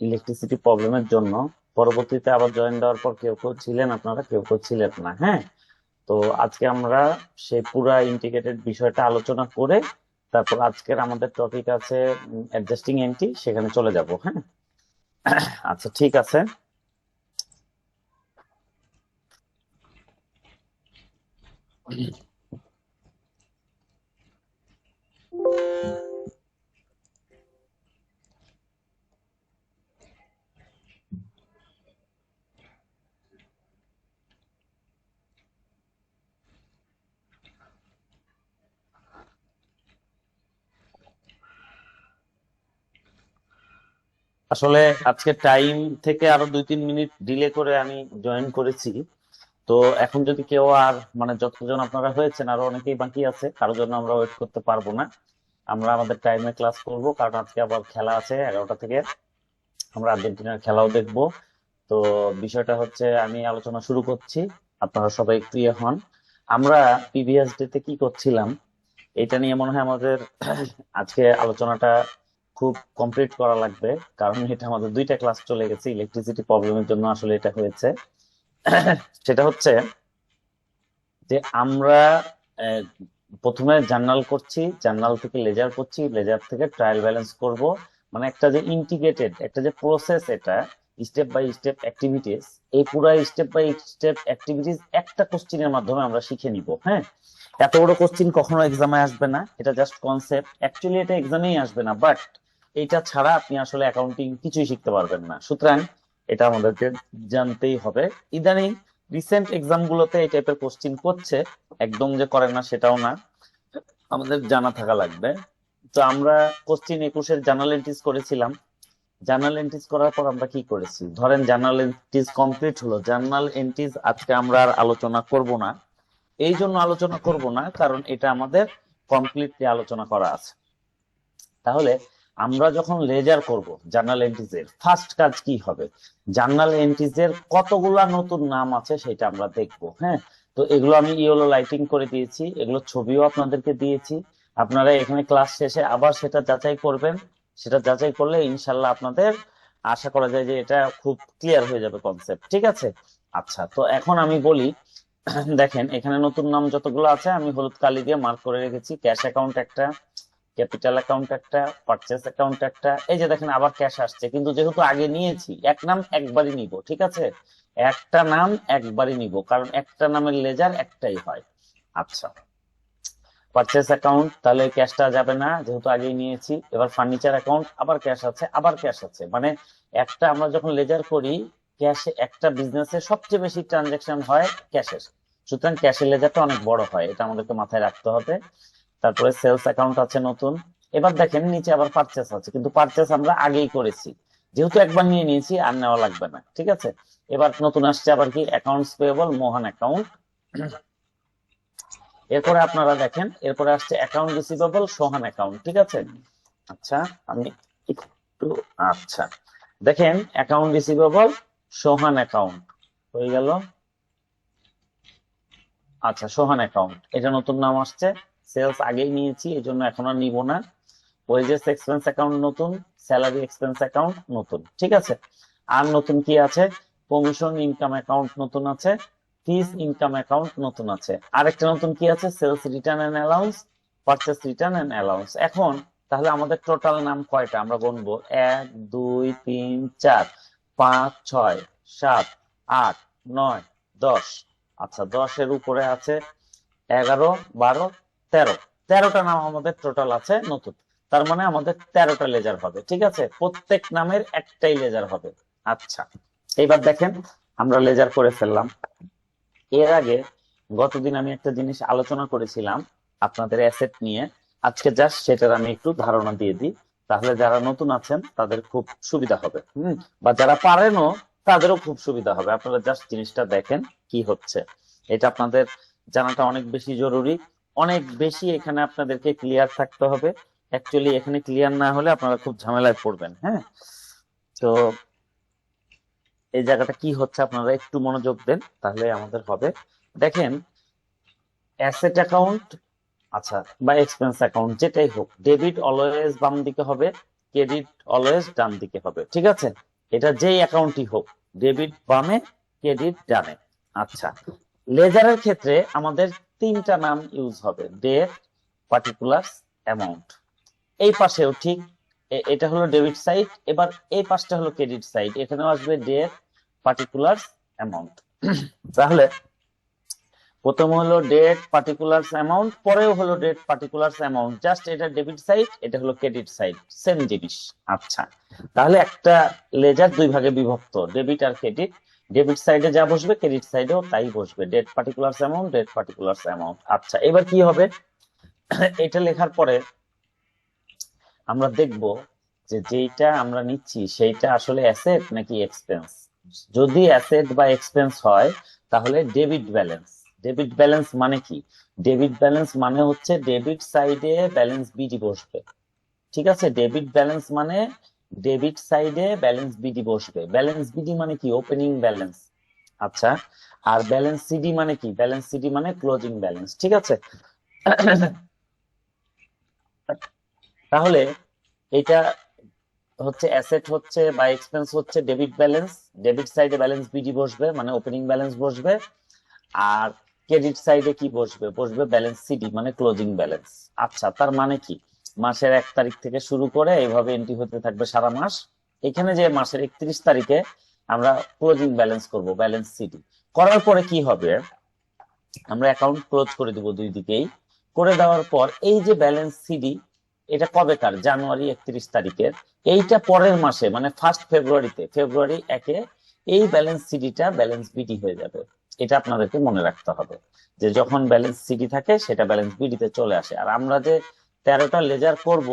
Electricity প্রবলেমের জন্য পরবর্তীতে আবার জয়েন দেওয়ার পর কেউ কেউ ছিলেন, আপনারা কেউ কেউ ছিলেন না। হ্যাঁ, তো আজকে আমরা সেই পুরা ইন্টিগ্রেটেড বিষয়টা আলোচনা করে তারপর আজকের আমাদের টপিক আছে অ্যাডজাস্টিং এন্টি, সেখানে চলে যাব। হ্যাঁ, আচ্ছা ঠিক আছে। আসলে আজকে টাইম থেকে আরো 2-3 মিনিট ডিলে করে আমি জয়েন করেছি। তো এখন যদি কেউ আর মানে যতজন আপনারা হয়েছেন আরো অনেকেই বাকি আছে, কারোর জন্য আমরা ওয়েট করতে পারবো না। আমরা আমাদের টাইমে ক্লাস করব, কারণ আজকে আবার খেলা আছে 11টা থেকে। আমরা আর্জেন্টিনার খেলাও দেখবো। তো বিষয়টা হচ্ছে, আমি আলোচনা শুরু করছি, আপনারা সবাই একটু ইয়ে হন। আমরা প্রিভিয়াস ডে তে কি করছিলাম এটা নিয়ে মনে হয় আমাদের আজকে আলোচনাটা খুব কমপ্লিট করা লাগবে, কারণ এটা আমাদের 2টা ক্লাস চলে গেছে, ইলেকট্রিসিটি প্রবলেমের জন্য আসলে এটা হয়েছে। সেটা হচ্ছে যে আমরা আহ, প্রথমে জার্নাল করছি, জার্নাল থেকে লেজার করছি, লেজার থেকে ট্রায়াল ব্যালেন্স করব। মানে একটা যে ইন্টিগ্রেটেড একটা যে প্রসেস, এটা স্টেপ বাই স্টেপ অ্যাক্টিভিটিস, এই পুরো স্টেপ বাই স্টেপ অ্যাক্টিভিটিস একটা কোশ্চিনের মাধ্যমে আমরা শিখে নিব। হ্যাঁ, এত বড় কোশ্চিন কখনো এক্সামে আসবে না, এটা জাস্ট কনসেপ্ট, অ্যাকচুয়ালি এটা এক্সামেই আসবে না, বাট এটা ছাড়া আপনি আসলে অ্যাকাউন্টিং কিছুই শিখতে পারবেন না। সুতরাং এটা আমাদেরকে জানতেই হবে। ইদানিং রিসেন্ট এক্সাম গুলোতে এই টাইপের কোশ্চিন করছে, একদম যে করে না সেটাও না, আমাদের জানা থাকা লাগবে। তো আমরা কোশ্চিন 21-এর জার্নাল এন্ট্রিজ করেছিলাম। জার্নাল এন্ট্রিজ করার পর আমরা কি করেছি, ধরেন জার্নাল এন্ট্রিজ কমপ্লিট হলো, জার্নাল এন্ট্রিজ আজকে আমরা আর আলোচনা করব না। এই জন্য আলোচনা করব না কারণ এটা আমাদের কমপ্লিটলি আলোচনা করা আছে। তাহলে আমরা যখন লেজার করব জার্নাল এন্ট্রিজ এর ফার্স্ট কাজ কি হবে, জার্নাল এন্ট্রিজ এর কতগুলা নতুন নাম আছে সেটা আমরা দেখব। হ্যাঁ, তো এগুলো আমি ইয়েলো লাইটিং করে দিয়েছি, এগুলো ছবিও আপনাদেরকে দিয়েছি। আপনারা এখানে ক্লাস শেষে আবার সেটা যাচাই করবেন। সেটা যাচাই করলে ইনশাল্লাহ আপনাদের আশা করা যায় যে এটা খুব ক্লিয়ার হয়ে যাবে কনসেপ্ট। ঠিক আছে, আচ্ছা তো এখন আমি বলি। দেখেন এখানে নতুন নাম যতগুলো আছে আমি হলুদ কালি দিয়ে মার্ক করে রেখেছি। ক্যাশ অ্যাকাউন্ট একটা, ক্যাপিটাল অ্যাকাউন্ট একটা, পারচেস অ্যাকাউন্ট একটা। এই যে দেখেন আবার ক্যাশ আসছে, কিন্তু যেহেতু আগে নিয়েছি এক নাম একবারই নিব। ঠিক আছে, একটা নাম একবারই নিব, কারণ একটা নামের লেজার একটাই হয়। আচ্ছা, পারচেস অ্যাকাউন্ট, তাহলে ক্যাশটা যাবে না যেহেতু আগেই নিয়েছি। এবার ফার্নিচার অ্যাকাউন্ট, আবার ক্যাশ আছে, আবার ক্যাশ আছে, মানে একটা আমরা যখন লেজার করি ক্যাশে, একটা বিজনেসে সবচেয়ে বেশি ট্রানজেকশন হয় ক্যাশের। সুতরাং ক্যাশের লেজারটা অনেক বড় হয়, এটা আমাদেরকে মাথায় রাখতে হবে। তারপরে সেলস অ্যাকাউন্ট আছে নতুন। এবার দেখেন নিচে আবার পারচেস আছে, কিন্তু পারচেস আমরা আগেই করেছি, যেহেতু একবার নিয়ে নিয়েছি আর নেওয়া লাগবে না। ঠিক আছে, এবার নতুন আসছে আবার কি, অ্যাকাউন্টস পেয়েবল, মোহন অ্যাকাউন্ট। এরপরে আপনারা দেখেন এরপরে আসছে অ্যাকাউন্ট রিসিভেবল, সোহান অ্যাকাউন্ট। ঠিক আছে, আচ্ছা আমি একটু, আচ্ছা দেখেন অ্যাকাউন্ট রিসিভেবল, সোহান অ্যাকাউন্ট হয়ে গেল। আচ্ছা সোহান অ্যাকাউন্ট, এটা নতুন নাম আসছে। সেলস আগেই নিয়েছি এই জন্য এখন আর নিব না। ওয়েজেস এক্সপেন্স অ্যাকাউন্ট নতুন, স্যালারি এক্সপেন্স অ্যাকাউন্ট নতুন। ঠিক আছে, আর নতুন কি আছে, কমিশন ইনকাম অ্যাকাউন্ট নতুন আছে, ফিস ইনকাম অ্যাকাউন্ট নতুন আছে। আরেকটা নতুন কি আছে, sales return and allowance, purchase return and allowance. এখন তাহলে আমাদের টোটাল নাম কয়টা আমরা গুনবো, 1 2 3 4 5 6 7 8 9 10। আচ্ছা 10-এর উপরে আছে 11 12 13, 13টা নাম আমাদের টোটাল আছে নতুন। তার মানে আমাদের 13টা লেজার হবে। ঠিক আছে, প্রত্যেক নামের একটাই লেজার হবে। আচ্ছা, এইবার দেখেন আমরা লেজার করে ফেললাম। এর আগে গতদিন আমি একটা জিনিস আলোচনা করেছিলাম আপনাদের অ্যাসেট নিয়ে, আজকে জাস্ট সেটার আমি একটু ধারণা দিয়ে দিই, তাহলে যারা নতুন আছেন তাদের খুব সুবিধা হবে। বা যারা পারেনও তাদেরও খুব সুবিধা হবে। আপনারা জাস্ট জিনিসটা দেখেন কি হচ্ছে, এটা আপনাদের জানাটা অনেক বেশি জরুরি, অনেক বেশি এখানে আপনাদেরকে ক্লিয়ার থাকতে হবে। অ্যাকচুয়ালি এখানে ক্লিয়ার না হলে আপনারা খুব ঝামেলায় পড়বেন। হ্যাঁ, তো এই জায়গাটা কি হচ্ছে আপনারা একটু মনোযোগ দেন তাহলে আমাদের হবে। দেখেন অ্যাসেট অ্যাকাউন্ট, আচ্ছা বা এক্সপেন্স অ্যাকাউন্ট যেটাই হোক, ডেবিট অলওয়েজ বাম দিকে হবে, ক্রেডিট অলওয়েজ ডান দিকে হবে, ঠিক আছে? এটা যেই অ্যাকাউন্টই হোক, ডেবিট বামে, ক্রেডিট ডানে। আচ্ছা, লেজারের ক্ষেত্রে আমাদের তিনটা নাম ইউজ হবে, ডেট, পার্টিকুলার, অ্যামাউন্ট। এই পাশেও ঠিক, এটা হলো ডেবিট সাইড, এবার এই পাশটা হলো ক্রেডিট সাইড, এখানেও আসবে ডেট, পার্টিকুলার, অ্যামাউন্ট। তাহলে প্রথম হলো ডেট পার্টিকুলার অ্যামাউন্ট, পরেও হলো ডেট পার্টিকুলার অ্যামাউন্ট, জাস্ট এটা ডেবিট সাইড, এটা হলো ক্রেডিট সাইড, সেম জিনিস। আচ্ছা, তাহলে একটা লেজার দুই ভাগে বিভক্ত, ডেবিট আর ক্রেডিট। ডেবিট সাইডে যা বসবে ক্রেডিট সাইডেও তাই বসবে, date particular amount, date particular amount. আচ্ছা, এবার কি হবে? এটা লেখার পরে আমরা দেখব যে যেটা আমরা নিচ্ছি সেইটা আসলে অ্যাসেট নাকি এক্সপেন্স। যদি অ্যাসেট বা এক্সপেন্স হয় তাহলে ডেবিট ব্যালেন্স। ডেবিট ব্যালেন্স মানে কি? ডেবিট ব্যালেন্স মানে হচ্ছে ডেবিট সাইডে ব্যালেন্স বিডি বসবে, ঠিক আছে? ডেবিট ব্যালেন্স মানে ডেবিট সাইডে ব্যালেন্স বিডি বসবে। ব্যালেন্স বিডি মানে কি? Opening balance. আচ্ছা, আর ব্যালেন্স সিডি মানে কি? ব্যালেন্স সিডি মানে ক্লোজিং ব্যালেন্স, ঠিক আছে? তাহলে এটা হচ্ছে অ্যাসেট হচ্ছে বা এক্সপেন্স হচ্ছে ডেবিট ব্যালেন্স, ডেবিট সাইডে ব্যালেন্স বিডি বসবে মানে ওপেনিং ব্যালেন্স বসবে, আর ক্রেডিট সাইডে কি বসবে? বসবে ব্যালেন্স সিডি মানে ক্লোজিং ব্যালেন্স। আচ্ছা, তার মানে কি? মাসের 1 তারিখ থেকে শুরু করে এইভাবে এন্ট্রি হতে থাকবে সারা মাস। এখানে যে মাসের 31 তারিখে আমরা ক্লোজিং ব্যালেন্স করব, ব্যালেন্স সিডি করার পরে কি হবে? আমরা অ্যাকাউন্ট ক্লোজ করে দিব দুই দিকেই। করে দেওয়ার পর এই যে ব্যালেন্স সিডি, এটা কবেকার? জানুয়ারি 31 তারিখের। এইটা পরের মাসে মানে 1 ফেব্রুয়ারিতে, ফেব্রুয়ারি 1-এ এই ব্যালেন্স সিডিটা ব্যালেন্স বিডি হয়ে যাবে। এটা আপনাদেরকে মনে রাখতে হবে যে যখন ব্যালেন্স সিডি থাকে সেটা ব্যালেন্স বিডিতে চলে আসে। আর আমরা যে 13টা লেজার করব,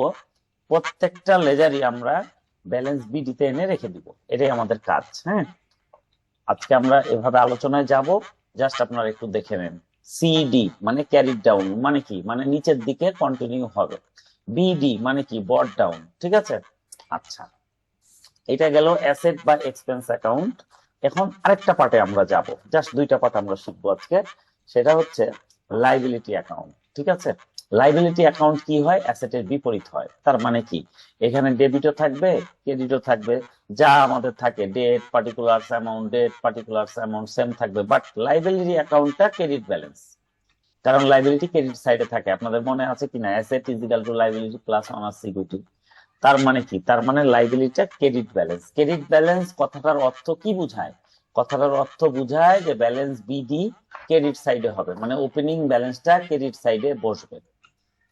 প্রত্যেকটা লেজারই আমরা ব্যালেন্স বিডিতে এনে রেখে দিব, এটাই আমাদের কাজ। হ্যাঁ, আজকে আমরা এভাবে আলোচনায় যাব, জাস্ট আপনারা একটু দেখে নেন। সিডি মানে ক্যারি ডাউন, মানে কি? মানে নিচের দিকে কন্টিনিউ হবে। বিডি মানে কি? বট ডাউন, ঠিক আছে? আচ্ছা, এটা গেল অ্যাসেট বা এক্সপেন্স অ্যাকাউন্ট। এখন আরেকটা পার্টে আমরা যাব, জাস্ট দুইটা পার্ট আমরা শিখবো আজকে। সেটা হচ্ছে লাইবিলিটি অ্যাকাউন্ট, ঠিক আছে? লাইবিলিটি অ্যাকাউন্ট কি হয়? অ্যাসেটের বিপরীত হয়। তার মানে কি? এখানে ডেবিটও থাকবে, ক্রেডিটও থাকবে, যা আমাদের থাকে date particular amount, date particular amount same থাকবে, বাট লাইবিলিটি অ্যাকাউন্টটা ক্রেডিট ব্যালেন্স। কারণ লাইবিলিটি ক্রেডিট সাইডে থাকে। আপনাদের মনে আছে কিনা, asset is equal to liability plus owners equity. তার মানে কি? তার মানে লাইবিলিটিটা ক্রেডিট ব্যালেন্স। ক্রেডিট ব্যালেন্স কথাটার অর্থ কি বোঝায়? কথাটার অর্থ বোঝায় যে ব্যালেন্স বিডি ক্রেডিট সাইডে হবে, মানে ওপেনিং ব্যালেন্সটা ক্রেডিট সাইডে বসবে।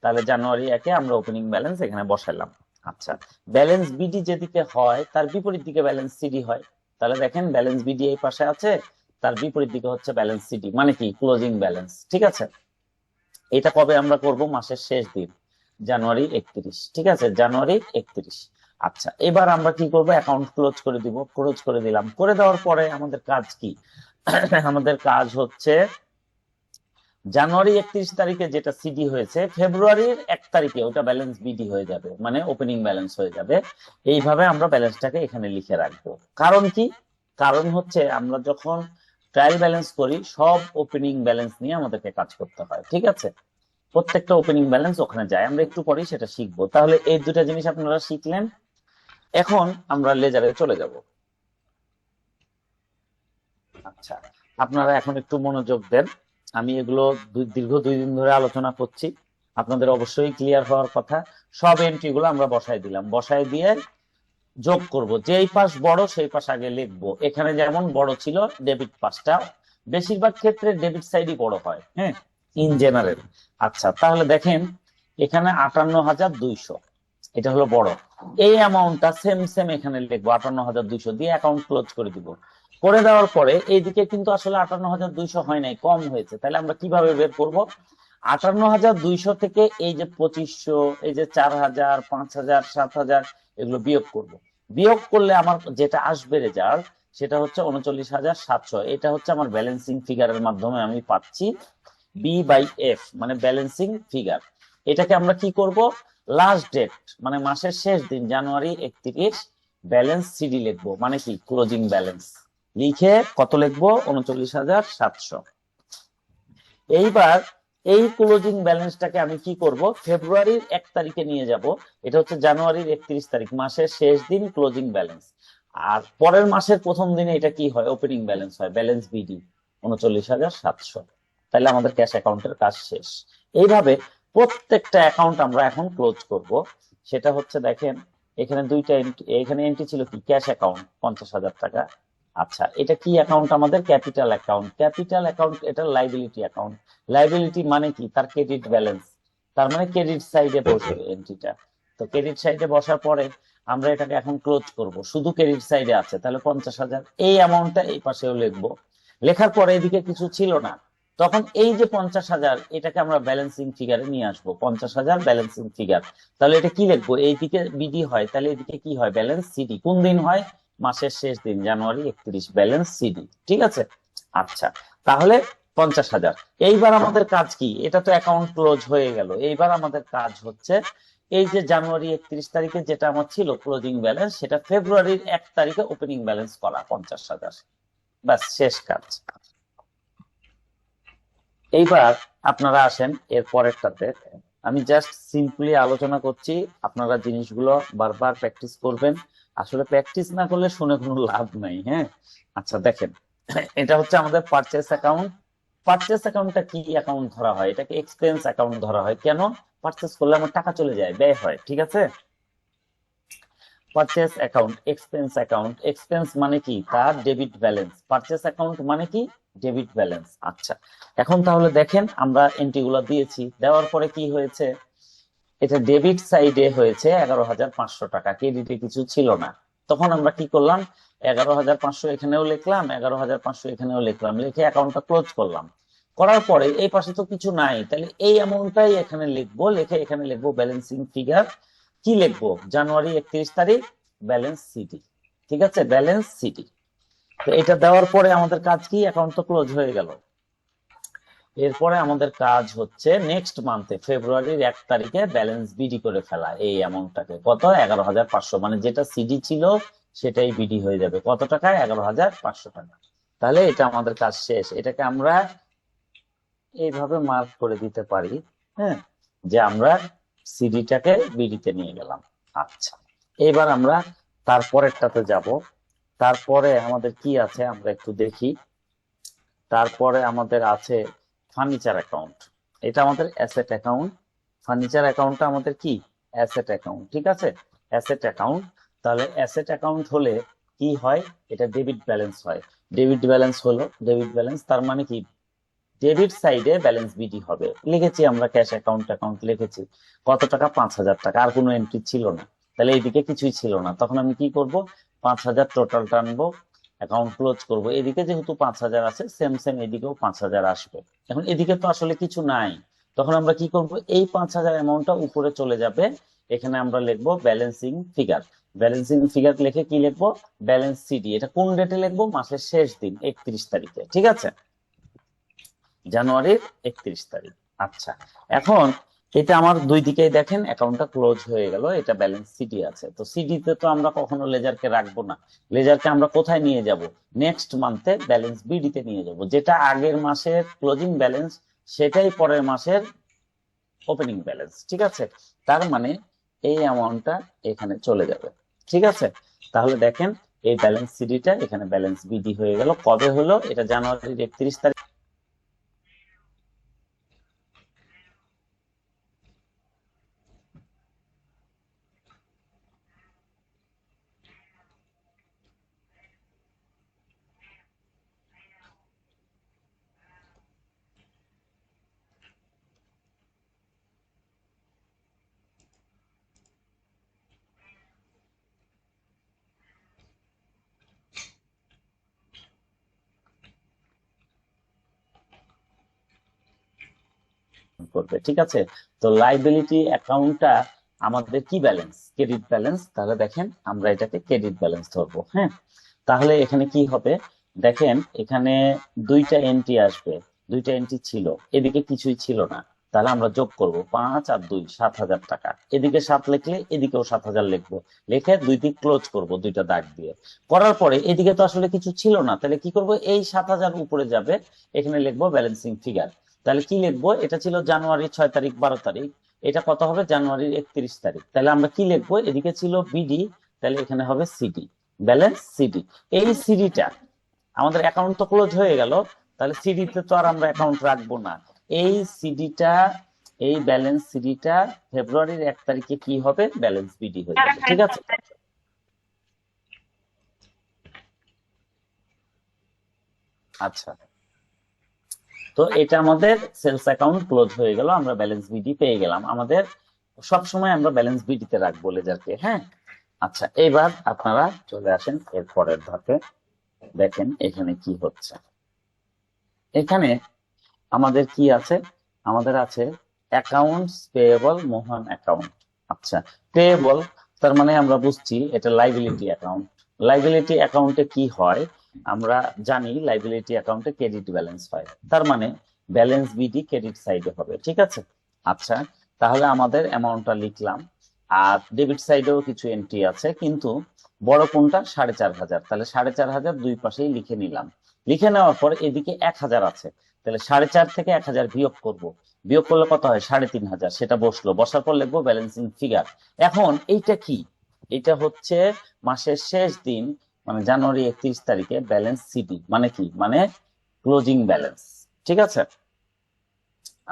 তাহলে জানুয়ারি 1-এ আমরা ওপেনিং ব্যালেন্স এখানে বসালাম। আচ্ছা, ব্যালেন্স বিডি যেদিকে হয় তার বিপরীত দিকে ব্যালেন্স সিডি হয়। তাহলে দেখেন ব্যালেন্স বিডি এই পাশে আছে, তার বিপরীত দিকে হচ্ছে ব্যালেন্স সিডি, মানে কি? ক্লোজিং ব্যালেন্স, ঠিক আছে? এটা কবে আমরা করব? মাসের শেষ দিন, জানুয়ারি 31, ঠিক আছে? জানুয়ারি 31। আচ্ছা, এবার আমরা কি করব? অ্যাকাউন্ট ক্লোজ করে দিব। ক্লোজ করে দিলাম। করে দেওয়ার পরে আমাদের কাজ কি? আমাদের কাজ হচ্ছে জানুয়ারি 31 তারিখে যেটা সিডি হয়েছে, ফেব্রুয়ারির 1 তারিখে ওটা ব্যালেন্স বিডি হয়ে যাবে, মানে ওপেনিং ব্যালেন্স হয়ে যাবে। এইভাবে আমরা ব্যালেন্সটাকে এখানে লিখে রাখবো। কারণ কি? কারণ হচ্ছে আমরা যখন ট্রায়াল ব্যালেন্স করি সব ওপেনিং ব্যালেন্স নিয়ে আমাদেরকে কাজ করতে হয়, ঠিক আছে? প্রত্যেকটা ওপেনিং ব্যালেন্স ওখানে যায়, আমরা একটু পরেই সেটা শিখবো। তাহলে এই দুটা জিনিস আপনারা শিখলেন। এখন আমরা লেজারে চলে যাব। আচ্ছা, আপনারা এখন একটু মনোযোগ দেন। আমি এগুলো দীর্ঘ 2 দিন ধরে আলোচনা করছি, আপনাদের অবশ্যই ক্লিয়ার হওয়ার কথা। সব এন্ট্রি গুলো আমরা বসাই দিলাম, বসাই দিয়ে যোগ করব। যেই পাশ বড় সেই পাশ আগে লিখবো। এখানে যেমন বড় ছিল ডেবিট পাশটা, বেশিরভাগ ক্ষেত্রে ডেবিট সাইডই বড় হয়, হ্যাঁ, ইন জেনারেল। আচ্ছা, তাহলে দেখেন এখানে 58,200, এটা হলো বড়। এই অ্যামাউন্টটা সেম সেম এখানে লিখবো, 58,200 দিয়ে অ্যাকাউন্ট ক্লোজ করে দিব। করে দেওয়ার পরে এইদিকে কিন্তু আসলে 58,200 হয় নাই, কম হয়েছে। তাহলে আমরা কিভাবে বের করব? 58,200 থেকে এই যে 2500, এই যে 4,000, 5,000, 7,000, এগুলো বিয়োগ করব। বিয়োগ করলে আমার যেটা আসবে রেজাল্ট সেটা হচ্ছে 39,700। এটা হচ্ছে আমার ব্যালেন্সিং ফিগারের মাধ্যমে আমি পাচ্ছি বি বাই এফ, মানে ব্যালেন্সিং ফিগার। এটাকে আমরা কি করব? লাস্ট ডেট মানে মাসের শেষ দিন জানুয়ারি 31, ব্যালেন্স সিডি লিখবো, মানে কি? Closing balance. লিখে কত লিখবো? 39,700। এইবার এই ক্লোজিং ব্যালেন্সটাকে আমি কি করব, ফেব্রুয়ারির 1 তারিখে নিয়ে যাব। এটা হচ্ছে জানুয়ারির 31 তারিখ, মাসের শেষ দিন ক্লোজিং ব্যালেন্স। আর পরের মাসের প্রথম দিনে এটা কি হয়, ওপেনিং ব্যালেন্স হয়, ব্যালেন্স বিডি 39,700। তাহলে আমাদের ক্যাশ অ্যাকাউন্টের কাজ শেষ। এইভাবে প্রত্যেকটা অ্যাকাউন্ট আমরা এখন ক্লোজ করব। সেটা হচ্ছে দেখেন এখানে দুইটা এন্ট্রি, এখানে এন্ট্রি ছিল কি, ক্যাশ অ্যাকাউন্ট 50,000 টাকা। আচ্ছা, এটা কি অ্যাকাউন্ট, আমাদের ক্যাপিটাল অ্যাকাউন্ট। ক্যাপিটাল অ্যাকাউন্ট এটা লাইবিলিটি অ্যাকাউন্ট। লাইবিলিটি মানে কি, তার ক্রেডিট ব্যালেন্স, তার মানে ক্রেডিট সাইডে বসবে এন্ট্রিটা। তো ক্রেডিট সাইডে বসার পরে আমরা এটাকে এখন ক্লোজ করব, শুধু ক্রেডিট সাইডে আছে, তাহলে 50,000 এই অ্যামাউন্টটা এই পাশেও লিখবো। লেখার পরে এদিকে কিছু ছিল না, তখন এই যে 50,000 এটাকে আমরা ব্যালেন্সিং ফিগারে নিয়ে আসবো, 50,000 ব্যালেন্সিং ফিগার। তাহলে এটা কি লিখবো, এইদিকে বিডি হয়, তাহলে এদিকে কি হয়, ব্যালেন্স সিডি। কোন দিন হয়, মাসের শেষ দিন, জানুয়ারি 31, ব্যালেন্স সিডি। ঠিক আছে। আচ্ছা, তাহলে 50,000। এইবার আমাদের কাজ কি, এটা তো অ্যাকাউন্ট ক্লোজ হয়ে গেল। এইবার আমাদের কাজ হচ্ছে এই যে জানুয়ারি 31 তারিখে যেটা আমার ছিল ক্লোজিং ব্যালেন্স, সেটা ফেব্রুয়ারির 1 তারিখে ওপেনিং ব্যালেন্স করা 50,000। ব্যাস, শেষ কাজ। এইবার আপনারা আসেন এর পরেরটাতে। আমি জাস্ট সিম্পলি আলোচনা করছি, আপনারা জিনিসগুলো বারবার প্র্যাকটিস করবেন। আসলে প্র্যাকটিস না করলে শুনে কোনো লাভ নাই। হ্যাঁ, আচ্ছা দেখেন, এটা হচ্ছে আমাদের পারচেস অ্যাকাউন্ট। পারচেস অ্যাকাউন্টটা কি অ্যাকাউন্ট ধরা হয়, এটাকে এক্সপেন্স অ্যাকাউন্ট ধরা হয়। কেন, পারচেস করলে আমার টাকা চলে যায়, ব্যয় হয়। ঠিক আছে। Purchase account, expense account. Expense মানে কি, তার ডেবিট ব্যালেন্স। পারচেস অ্যাকাউন্ট মানে কি, ডেবিট ব্যালেন্স। আচ্ছা, এখন তাহলে দেখেন আমরা এন্ট্রি গুলো দিয়েছি, দেওয়ার পরে কি হয়েছে, এটা ডেবিট সাইডে হয়েছে 11,500 টাকা, ক্রেডিটে কিছু ছিল না। তখন আমরা কি করলাম, 11,500 এখানেও লিখলাম, 11,500 এখানেও লিখলাম, লিখে অ্যাকাউন্টটা ক্লোজ করলাম। করার পরে এই পাশে তো কিছু নাই, তাহলে এই অ্যামাউন্টটাই এখানে লিখবো, লিখে এখানে লিখবো ব্যালেন্সিং ফিগার। কি লিখবো, জানুয়ারি 31 তারিখ, ব্যালেন্স সিটি। ঠিক আছে, ব্যালেন্স সিটি। তো এটা দেওয়ার পরে আমাদের কাজ কি, অ্যাকাউন্ট তো ক্লোজ হয়ে গেল। এরপরে আমাদের কাজ হচ্ছে নেক্সট মান্থে ফেব্রুয়ারির 1 তারিখে ব্যালেন্স বিডি করে ফেলা। এই অ্যামাউন্টটাকে কত, 11,500, মানে যেটা সিডি ছিল সেটাই বিডি হয়ে যাবে। কত টাকা, 11,500 টাকা। তাহলে এটা আমাদের কাজ শেষ। এটাকে আমরা এইভাবে মার্ক করে দিতে পারি, হ্যাঁ, যে আমরা সিডিটাকে বিডিতে নিয়ে গেলাম। আচ্ছা, এবার আমরা তারপরেরটাতে যাব। তারপরে আমাদের কি আছে আমরা একটু দেখি। তারপরে আমাদের আছে ফার্নিচার অ্যাকাউন্ট। এটা আমাদের অ্যাসেট অ্যাকাউন্ট। ফার্নিচার অ্যাকাউন্টটা আমাদের কি, অ্যাসেট অ্যাকাউন্ট। ঠিক আছে, অ্যাসেট অ্যাকাউন্ট। তাহলে অ্যাসেট অ্যাকাউন্ট হলে কি হয়, এটা ডেবিট ব্যালেন্স হয়। ডেবিট ব্যালেন্স হলো, ডেবিট ব্যালেন্স তার মানে কি, ডেবিট সাইডে ব্যালেন্স বিডি হবে। লিখেছি আমরা ক্যাশ অ্যাকাউন্ট, অ্যাকাউন্ট লিখেছি। কত টাকা, 5,000 টাকা। আর কোনো এন্ট্রি ছিল না, তাহলে এইদিকে কিছুই ছিল না। তখন আমি কি করব, 5,000 টোটাল টানবো, অ্যাকাউন্ট ক্লোজ করব। এদিকে যেহেতু 5,000 আছে, সেম সেম এদিকেও 5,000 আসবে। এখন এদিকে তো আসলে কিছু নাই, তখন আমরা কি করব, এই 5,000 অ্যামাউন্টটা উপরে চলে যাবে। এখানে আমরা লিখবো ব্যালেন্সিং ফিগার। ব্যালেন্সিং ফিগার লিখে কি লিখবো, ব্যালেন্স সিডি। এটা কোন ডেটে লিখবো, মাসের শেষ দিন 31 তারিখে। ঠিক আছে, জানুয়ারির 31 তারিখ। আচ্ছা, এখন এটা আমার দুই দিকেই দেখেন অ্যাকাউন্টটা ক্লোজ হয়ে গেল, এটা ব্যালেন্স সিডি আছে। তো সিডিতে তো আমরা কখনো লেজারকে রাখবো না, লেজারকে আমরা কোথায় নিয়ে যাব, নেক্সট মান্থে ব্যালেন্স বিডিতে নিয়ে যাব। যেটা আগের মাসের ক্লোজিং ব্যালেন্স সেটাই পরের মাসের ওপেনিং ব্যালেন্স। ঠিক আছে, তার মানে এই অ্যামাউন্টটা এখানে চলে যাবে। ঠিক আছে, তাহলে দেখেন এই ব্যালেন্স সিডিটা এখানে ব্যালেন্স বিডি হয়ে গেল। কবে হলো, এটা জানুয়ারির 31 তারিখ। করবে। ঠিক আছে, তো লাইবিলিটি অ্যাকাউন্টটা আমাদের কি ব্যালেন্স, ক্রেডিট ব্যালেন্স। তাহলে দেখেন আমরা এটাকে ক্রেডিট ব্যালেন্স ধরবো। হ্যাঁ, তাহলে এখানে কি হবে, দেখেন এখানে দুইটা এন্ট্রি আসবে, দুইটা এন্ট্রি ছিল, এদিকে কিছুই ছিল না। তাহলে আমরা যোগ করব 5 আর 2, 7,000 টাকা। এদিকে 7 লিখলে এদিকেও 7,000 লিখবো, লিখে দুই দিক ক্লোজ করব দুইটা দাগ দিয়ে। করার পরে এদিকে তো আসলে কিছু ছিল না, তাহলে কি করব, এই 7,000 উপরে যাবে, এখানে লিখবো ব্যালেন্সিং ফিগার। তাহলে কি লিখবো, এটা ছিল জানুয়ারি 6 তারিখ 12 তারিখ, এটা কত হবে জানুয়ারির 31 তারিখ। তাহলে আমরা কি লিখবো, এদিকে ছিল বিডি, তাহলে এখানে হবে সিডি, ব্যালেন্স সিডি। এই সিডিটা আমাদের অ্যাকাউন্ট তো ক্লোজ হয়ে গেল, তাহলে সিডিতে তো আর আমরা অ্যাকাউন্ট রাখবো না। এই সিডিটা, এই ব্যালেন্স সিডিটা ফেব্রুয়ারির 1 তারিখে কি হবে, ব্যালেন্স বিডি হয়ে যাবে। ঠিক আছে, আচ্ছা। তো এটা আমাদের সেলস অ্যাকাউন্ট ক্লোজ হয়ে গেল, আমরা ব্যালেন্স বিডি পেয়ে গেলাম। আমাদের সব সময় আমরা ব্যালেন্স বিডিতে রাখবো লেজারকে, হ্যাঁ। আচ্ছা, এবার আপনারা চলে আসেন এর পরের ধাপে। দেখেন এখানে কি হচ্ছে। এখানে আমাদের কি আছে, আমাদের আছে অ্যাকাউন্টস পেয়েবল মোহন অ্যাকাউন্ট। আচ্ছা, পেয়েবল তার মানে আমরা বুঝছি এটা লাইবিলিটি অ্যাকাউন্ট। লাইবিলিটি অ্যাকাউন্টে কি হয়, আমরা জানি লাইবিলিটি অ্যাকাউন্টে ক্রেডিট ব্যালেন্স হয়, তার মানে ব্যালেন্স বিডি ক্রেডিট সাইডে হবে। ঠিক আছে, আচ্ছা, তাহলে আমাদের অ্যামাউন্টটা লিখলাম। আর ডেবিট সাইডেও কিছু এন্ট্রি আছে, কিন্তু বড় কোনটা, 4,500। তাহলে 4,500 দুই পাশেই লিখে নিলাম। লিখে নেওয়ার পর এদিকে 1,000 আছে, তাহলে 4.5 থেকে 1,000 বিয়োগ করব। বিয়োগ করলে কত হয়, 3,500। সেটা বসলো, বসার পর লিখবো ব্যালেন্সিং ফিগার। এখন এইটা কি, এটা হচ্ছে মাসের শেষ দিন, মানে জানুয়ারি 31 তারিখে ব্যালেন্স সিডি, মানে কি, মানে ক্লোজিং ব্যালেন্স। ঠিক আছে,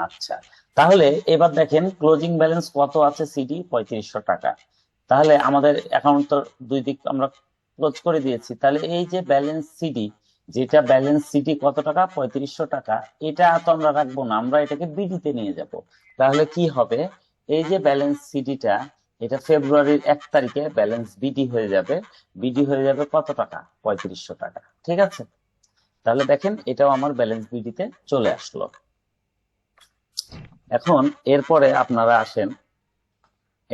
আচ্ছা। তাহলে এবার দেখেন ক্লোজিং ব্যালেন্স কত আছে, সিডি 3500 টাকা। তাহলে আমাদের অ্যাকাউন্ট তো দুই দিক আমরা ক্লোজ করে দিয়েছি, তাহলে এই যে ব্যালেন্স সিডি, যেটা ব্যালেন্স সিডি কত টাকা, 3500 টাকা, এটা তো আমরা রাখবো না, আমরা এটাকে বিডিতে নিয়ে যাব। তাহলে কি হবে, এই যে ব্যালেন্স সিডিটা, এটা ফেব্রুয়ারির 1 তারিখে ব্যালেন্স বিডি হয়ে যাবে। বিডি হয়ে যাবে কত টাকা, 3500 টাকা। ঠিক আছে, তাহলে দেখেন এটাও আমার ব্যালেন্স বিডিতে চলে আসলো। এখন এরপরে আপনারা আসেন,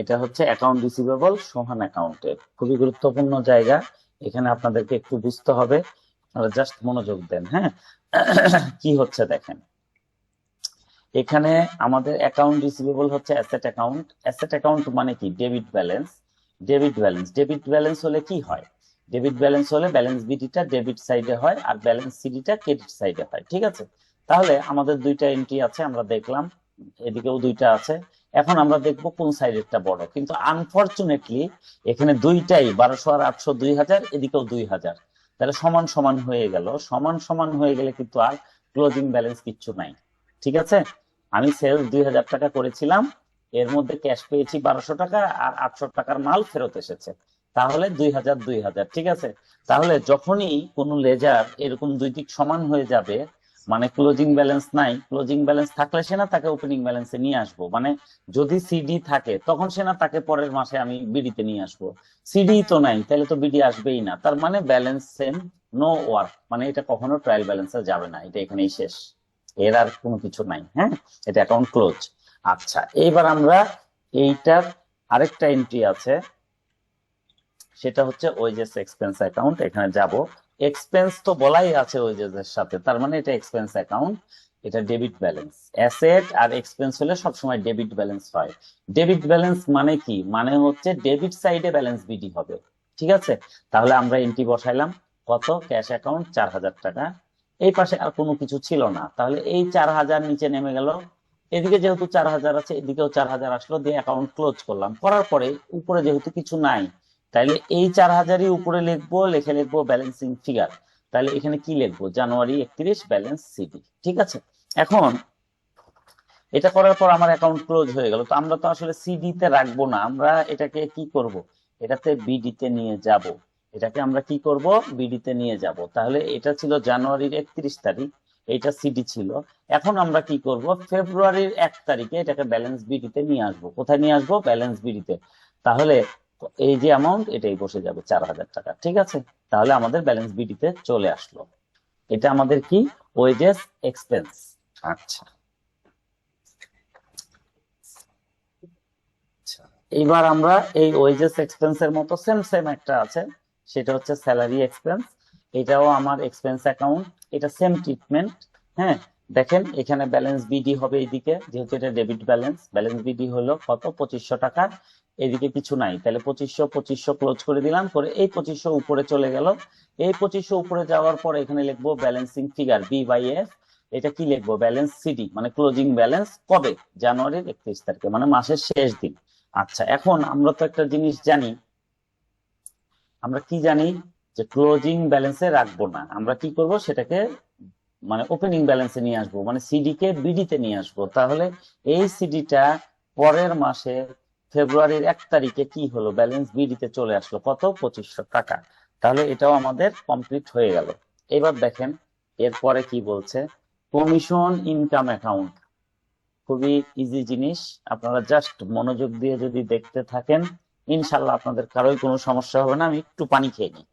এটা হচ্ছে অ্যাকাউন্ট রিসিভেবল সোহান অ্যাকাউন্টের খুবই গুরুত্বপূর্ণ জায়গা, এখানে আপনাদেরকে একটু বুঝতে হবে, আপনারা জাস্ট মনোযোগ দেন, হ্যাঁ। কি হচ্ছে দেখেন, এখানে আমাদের অ্যাকাউন্ট রিসিভেবল হচ্ছে অ্যাসেট অ্যাকাউন্ট। অ্যাসেট অ্যাকাউন্ট মানে কি, debit balance. Debit balance, debit balance হলে কি হয়, ডেবিট ব্যালেন্স হলে ব্যালেন্স বিডিটা ডেবিট সাইডে হয় আর ব্যালেন্স সিডিটা ক্রেডিট সাইডে হয়। ঠিক আছে, তাহলে আমাদের দুইটা এন্ট্রি আছে, আমরা দেখলাম এদিকেও দুইটা আছে। এখন আমরা দেখবো কোন সাইডেরটা বড়, কিন্তু আনফরচুনেটলি এখানে দুইটাই 1200 আর 800, 2000, এদিকেও 2000। তাহলে সমান সমান হয়ে গেল, সমান সমান হয়ে গেলে কিন্তু আর ক্লোজিং ব্যালেন্স কিচ্ছু নাই। ঠিক আছে, আমি সেলস 2000 টাকা করেছিলাম, এর মধ্যে ক্যাশ পেয়েছি 1200 টাকা, আর 800 টাকার মাল ফেরত এসেছে, তাহলে 2000 2000। ঠিক আছে, তাহলে যখনই কোনো লেজার এরকম দুই দিক সমান হয়ে যাবে, মানে ক্লোজিং ব্যালেন্স নাই, ক্লোজিং ব্যালেন্স থাকলে সে না তাকে ওপেনিং ব্যালেন্সে নিয়ে আসবো, মানে যদি সিডি থাকে তখন সে না তাকে পরের মাসে আমি বিডিতে নিয়ে আসবো। সিডি তো নাই, তাহলে তো বিডি আসবেই না, তার মানে ব্যালেন্স সেম, নো ওয়ার্ক, মানে এটা কখনো ট্রায়াল ব্যালেন্সে যাবে না, এটা এখানেই শেষ, এর আর কোনো কিছু নাই, হ্যাঁ, এটা অ্যাকাউন্ট ক্লোজ। আচ্ছা, এইবার আমরা এইটার আরেকটা এন্ট্রি আছে, সেটা হচ্ছে ওয়েজেস এক্সপেন্স অ্যাকাউন্ট। এখানে যাব, এক্সপেন্স তো বলাই আছে ওয়েজেস এর সাথে, তার মানে এটা এক্সপেন্স অ্যাকাউন্ট, এটা ডেবিট ব্যালেন্স। অ্যাসেট আর এক্সপেন্স হলে সবসময় ডেবিট ব্যালেন্স হয়। ডেবিট ব্যালেন্স মানে কি, মানে হচ্ছে ডেবিট সাইডে ব্যালেন্স বিডি হবে। ঠিক আছে, তাহলে আমরা এন্ট্রি বসাইলাম, কত, ক্যাশ অ্যাকাউন্ট 4000 টাকা। এই পাশে আর কোনো কিছু ছিল না, তাহলে এই 4000 নিচে নেমে গেল, এদিকে যেহেতু 4000 আছে এদিকেও 4000 আসলো, দিয়ে অ্যাকাউন্ট ক্লোজ করলাম। করার পরে উপরে যেহেতু কিছু নাই, তাইলে এই 4000ই উপরে লিখবো, লিখে লিখবো ব্যালেন্সিং ফিগার। তাহলে এখানে কি লিখবো, জানুয়ারি 31 ব্যালেন্স সিডি। ঠিক আছে, এখন এটা করার পর আমার অ্যাকাউন্ট ক্লোজ হয়ে গেল। তো আমরা তো আসলে সিডি তে রাখবো না, আমরা এটাকে কি করব, এটাতে বিডি তে নিয়ে যাব। এটাকে আমরা কি করব, বিডি তে নিয়ে যাব। তাহলে এটা ছিল জানুয়ারির 31 তারিখ, এটা সিডি ছিল। এখন আমরা কি করব, ফেব্রুয়ারির 1 তারিখে এটাকে ব্যালেন্স বিডি তে নিয়ে আসবো। কোথায় নিয়ে আসবো, ব্যালেন্স বিডি তে। তাহলে এই যে অ্যামাউন্ট, এটাই বসে যাবে 4000 টাকা। ঠিক আছে, তাহলে আমাদের ব্যালেন্স বিডি তে চলে আসলো। এটা আমাদের কি, ওয়েজেস এক্সপেন্স। আচ্ছা, আচ্ছা, এইবার আমরা এই ওয়েজেস এক্সপেন্স এর মতো সেম সেম একটা আছে, সেটা হচ্ছে স্যালারি এক্সপেন্স। এটাও আমার এক্সপেন্স অ্যাকাউন্ট, এটা সেম ট্রিটমেন্ট। হ্যাঁ, দেখেন এখানে ব্যালেন্স বিডি হবে এইদিকে, যেহেতু এটা ডেবিট ব্যালেন্স, ব্যালেন্স বিডি হলো কত, 2500 টাকা। এদিকে কিছু নাই, তাহলে 2500 2500 ক্লোজ করে দিলাম, করে এই 2500 উপরে চলে গেল। এই 2500 উপরে যাওয়ার পর এখানে লিখবো balancing figure, B by F. এটা কি লিখবো, ব্যালেন্স সিডি মানে ক্লোজিং ব্যালেন্স কবে, জানুয়ারির 31 তারিখে মানে মাসের শেষ দিন। আচ্ছা, এখন আমরা তো একটা জিনিস জানি, আমরা কি জানি যে ক্লোজিং ব্যালেন্সে রাখবো না, আমরা কি করব সেটাকে মানে ওপেনিং ব্যালেন্সে নিয়ে আসবো, মানে সিডি কে বিডি তে নিয়ে আসবো। তাহলে এই সিডিটা পরের মাসে ফেব্রুয়ারির 1 তারিখে কি হলো, ব্যালেন্স বিডি তে চলে আসলো, কত, 2500 টাকা। তাহলে এটাও আমাদের কমপ্লিট হয়ে গেল। এবার দেখেন এরপরে কি বলছে, কমিশন ইনকাম অ্যাকাউন্ট। খুবই ইজি জিনিস, আপনারা জাস্ট মনোযোগ দিয়ে যদি দেখতে থাকেন ইনশাল্লাহ আপনাদের কারোই কোনো সমস্যা হবে না। আমি একটু পানি খেয়ে নিই।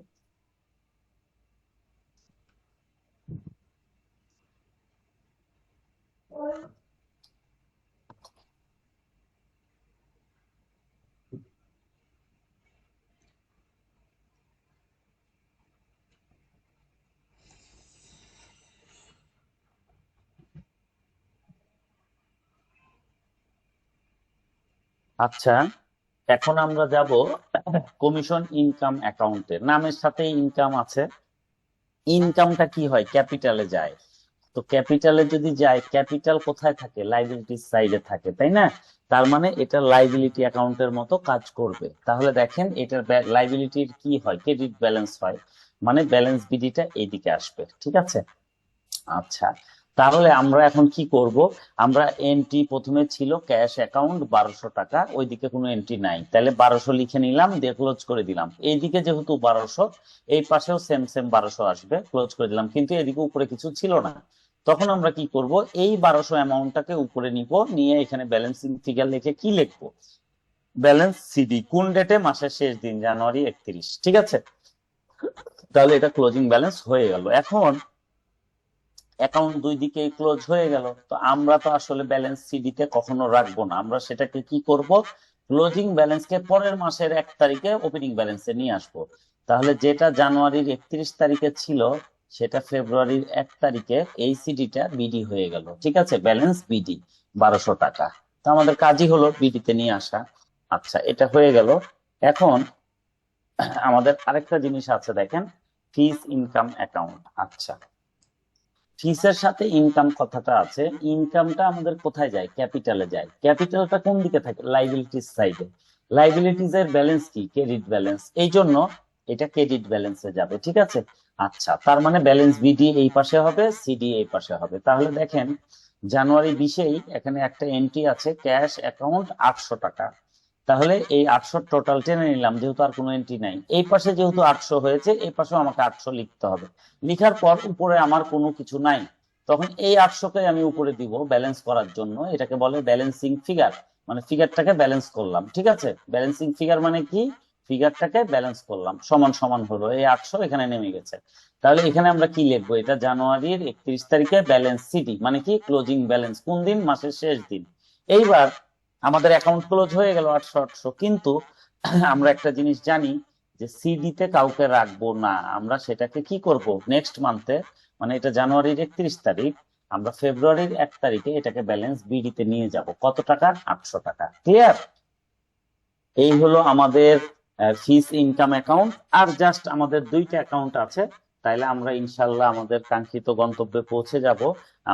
আচ্ছা, এখন আমরা যাব কমিশন ইনকাম অ্যাকাউন্টে। নামের সাথে ইনকাম আছে, ইনকামটা কি হয়, ক্যাপিটালে যায়। তো ক্যাপিটালে যদি যায়, ক্যাপিটাল কোথায় থাকে, লাইবিলিটি সাইডে থাকে, তাই না? তার মানে এটা লাইবিলিটি অ্যাকাউন্টের মতো কাজ করবে। তাহলে দেখেন এটার লাইবিলিটির কি হয়, ক্রেডিট ব্যালেন্স হয়, মানে ব্যালেন্স বিডিটা এইদিকে আসবে, ঠিক আছে। আচ্ছা, তাহলে আমরা এখন কি করব, আমরা এন্ট্রি প্রথমে ছিল ক্যাশ অ্যাকাউন্ট 1200 টাকা, ওইদিকে কোনো এন্ট্রি নাই, তাহলে 1200 লিখে নিলাম, দিয়ে ক্লোজ করে দিলাম। এইদিকে যেহেতু 1200, এই পাশেও সেম সেম 1200 আসবে, ক্লোজ করে দিলাম। কিন্তু এদিকে উপরে কিছু ছিল না, তখন আমরা কি করব, এই 1200 অ্যামাউন্টটাকে উপরে নিব, নিয়ে এখানে ব্যালেন্সিং ফিগার লিখে কি লিখবো, ব্যালেন্স সিডি, কোন ডেটে, মাসের শেষ দিন জানুয়ারি 31, ঠিক আছে। তাহলে এটা ক্লোজিং ব্যালেন্স হয়ে গেল। এখন অ্যাকাউন্ট দুই দিকে ক্লোজ হয়ে গেল, তো আমরা তো আসলে ব্যালেন্স সিডি তে কখনো রাখবো না, আমরা সেটাকে কি করব, ক্লোজিং ব্যালেন্সকে পরের মাসের 1 তারিখে ওপেনিং ব্যালেন্সে নিয়ে আসবো। তাহলে যেটা জানুয়ারির 31 তারিখে ছিল সেটা ফেব্রুয়ারির 1 তারিখে এই সিডিটা বিডি হয়ে গেল, ঠিক আছে, ব্যালেন্স বিডি 1200 টাকা। তো আমাদের কাজই হলো বিডি তে নিয়ে আসা। আচ্ছা, এটা হয়ে গেল। এখন আমাদের আরেকটা জিনিস আছে, দেখেন, ফিস ইনকাম অ্যাকাউন্ট। আচ্ছা, ফিসের সাথে ইনকাম কথাটা আছে, ইনকামটা আমাদের কোথায় যায়, ক্যাপিটালে যায়। ক্যাপিটালটা কোন দিকে থাকে, লাইবিলিটিস সাইডে। লাইবিলিটিস এর ব্যালেন্স কি, ক্রেডিট ব্যালেন্স, এই জন্য এটা ক্রেডিট ব্যালেন্সে যাবে, ঠিক আছে। আচ্ছা, তার মানে ব্যালেন্স বিডি এই পাশে হবে, সিডি এই পাশে হবে। তাহলে দেখেন জানুয়ারি 20-এই এখানে একটা এন্ট্রি আছে, ক্যাশ অ্যাকাউন্ট 800 টাকা। তাহলে এই 800 টোটাল টেনে নিলাম, যেহেতু আর কোনো এন্ট্রি নাই। এই পাশে যেহেতু 800 হয়েছে, এই পাশেও আমাকে 800 লিখতে হবে। লিখার পর উপরে আমার কোনো কিছু নাই, তখন এই 800কে আমি উপরে দিব ব্যালেন্স করার জন্য। এটাকে বলে ব্যালেন্সিং ফিগার, মানে ফিগারটাকে ব্যালেন্স করলাম, ঠিক আছে। ব্যালেন্সিং ফিগার মানে কি, ফিগারটাকে ব্যালেন্স করলাম, সমান সমান হলো, এই 800 এখানে নেমে গেছে। তাহলে এখানে আমরা কি লিখবো, এটা জানুয়ারির 31 তারিখে ব্যালেন্স সিডি, মানে কি ক্লোজিং ব্যালেন্স, কোন দিন, মাসের শেষ দিন। এইবার আমাদের অ্যাকাউন্ট ক্লোজ হয়ে গেল 800 কিন্তু আমরা একটা জিনিস জানি যে সিডি তে কাউকে রাখবো না, আমরা সেটাকে কি করব, নেক্সট মান্থে, মানে এটা জানুয়ারির 31 তারিখ, আমরা ফেব্রুয়ারির 1 তারিখে এটাকে ব্যালেন্স বিডি তে নিয়ে যাব, কত টাকা, 800 টাকা। ক্লিয়ার? এই হলো আমাদের ফিস ইনকাম অ্যাকাউন্ট। আর জাস্ট আমাদের দুইটা অ্যাকাউন্ট আছে, তাইলে আমরা ইনশাল্লাহ আমাদের কাঙ্ক্ষিত গন্তব্যে পৌঁছে যাব।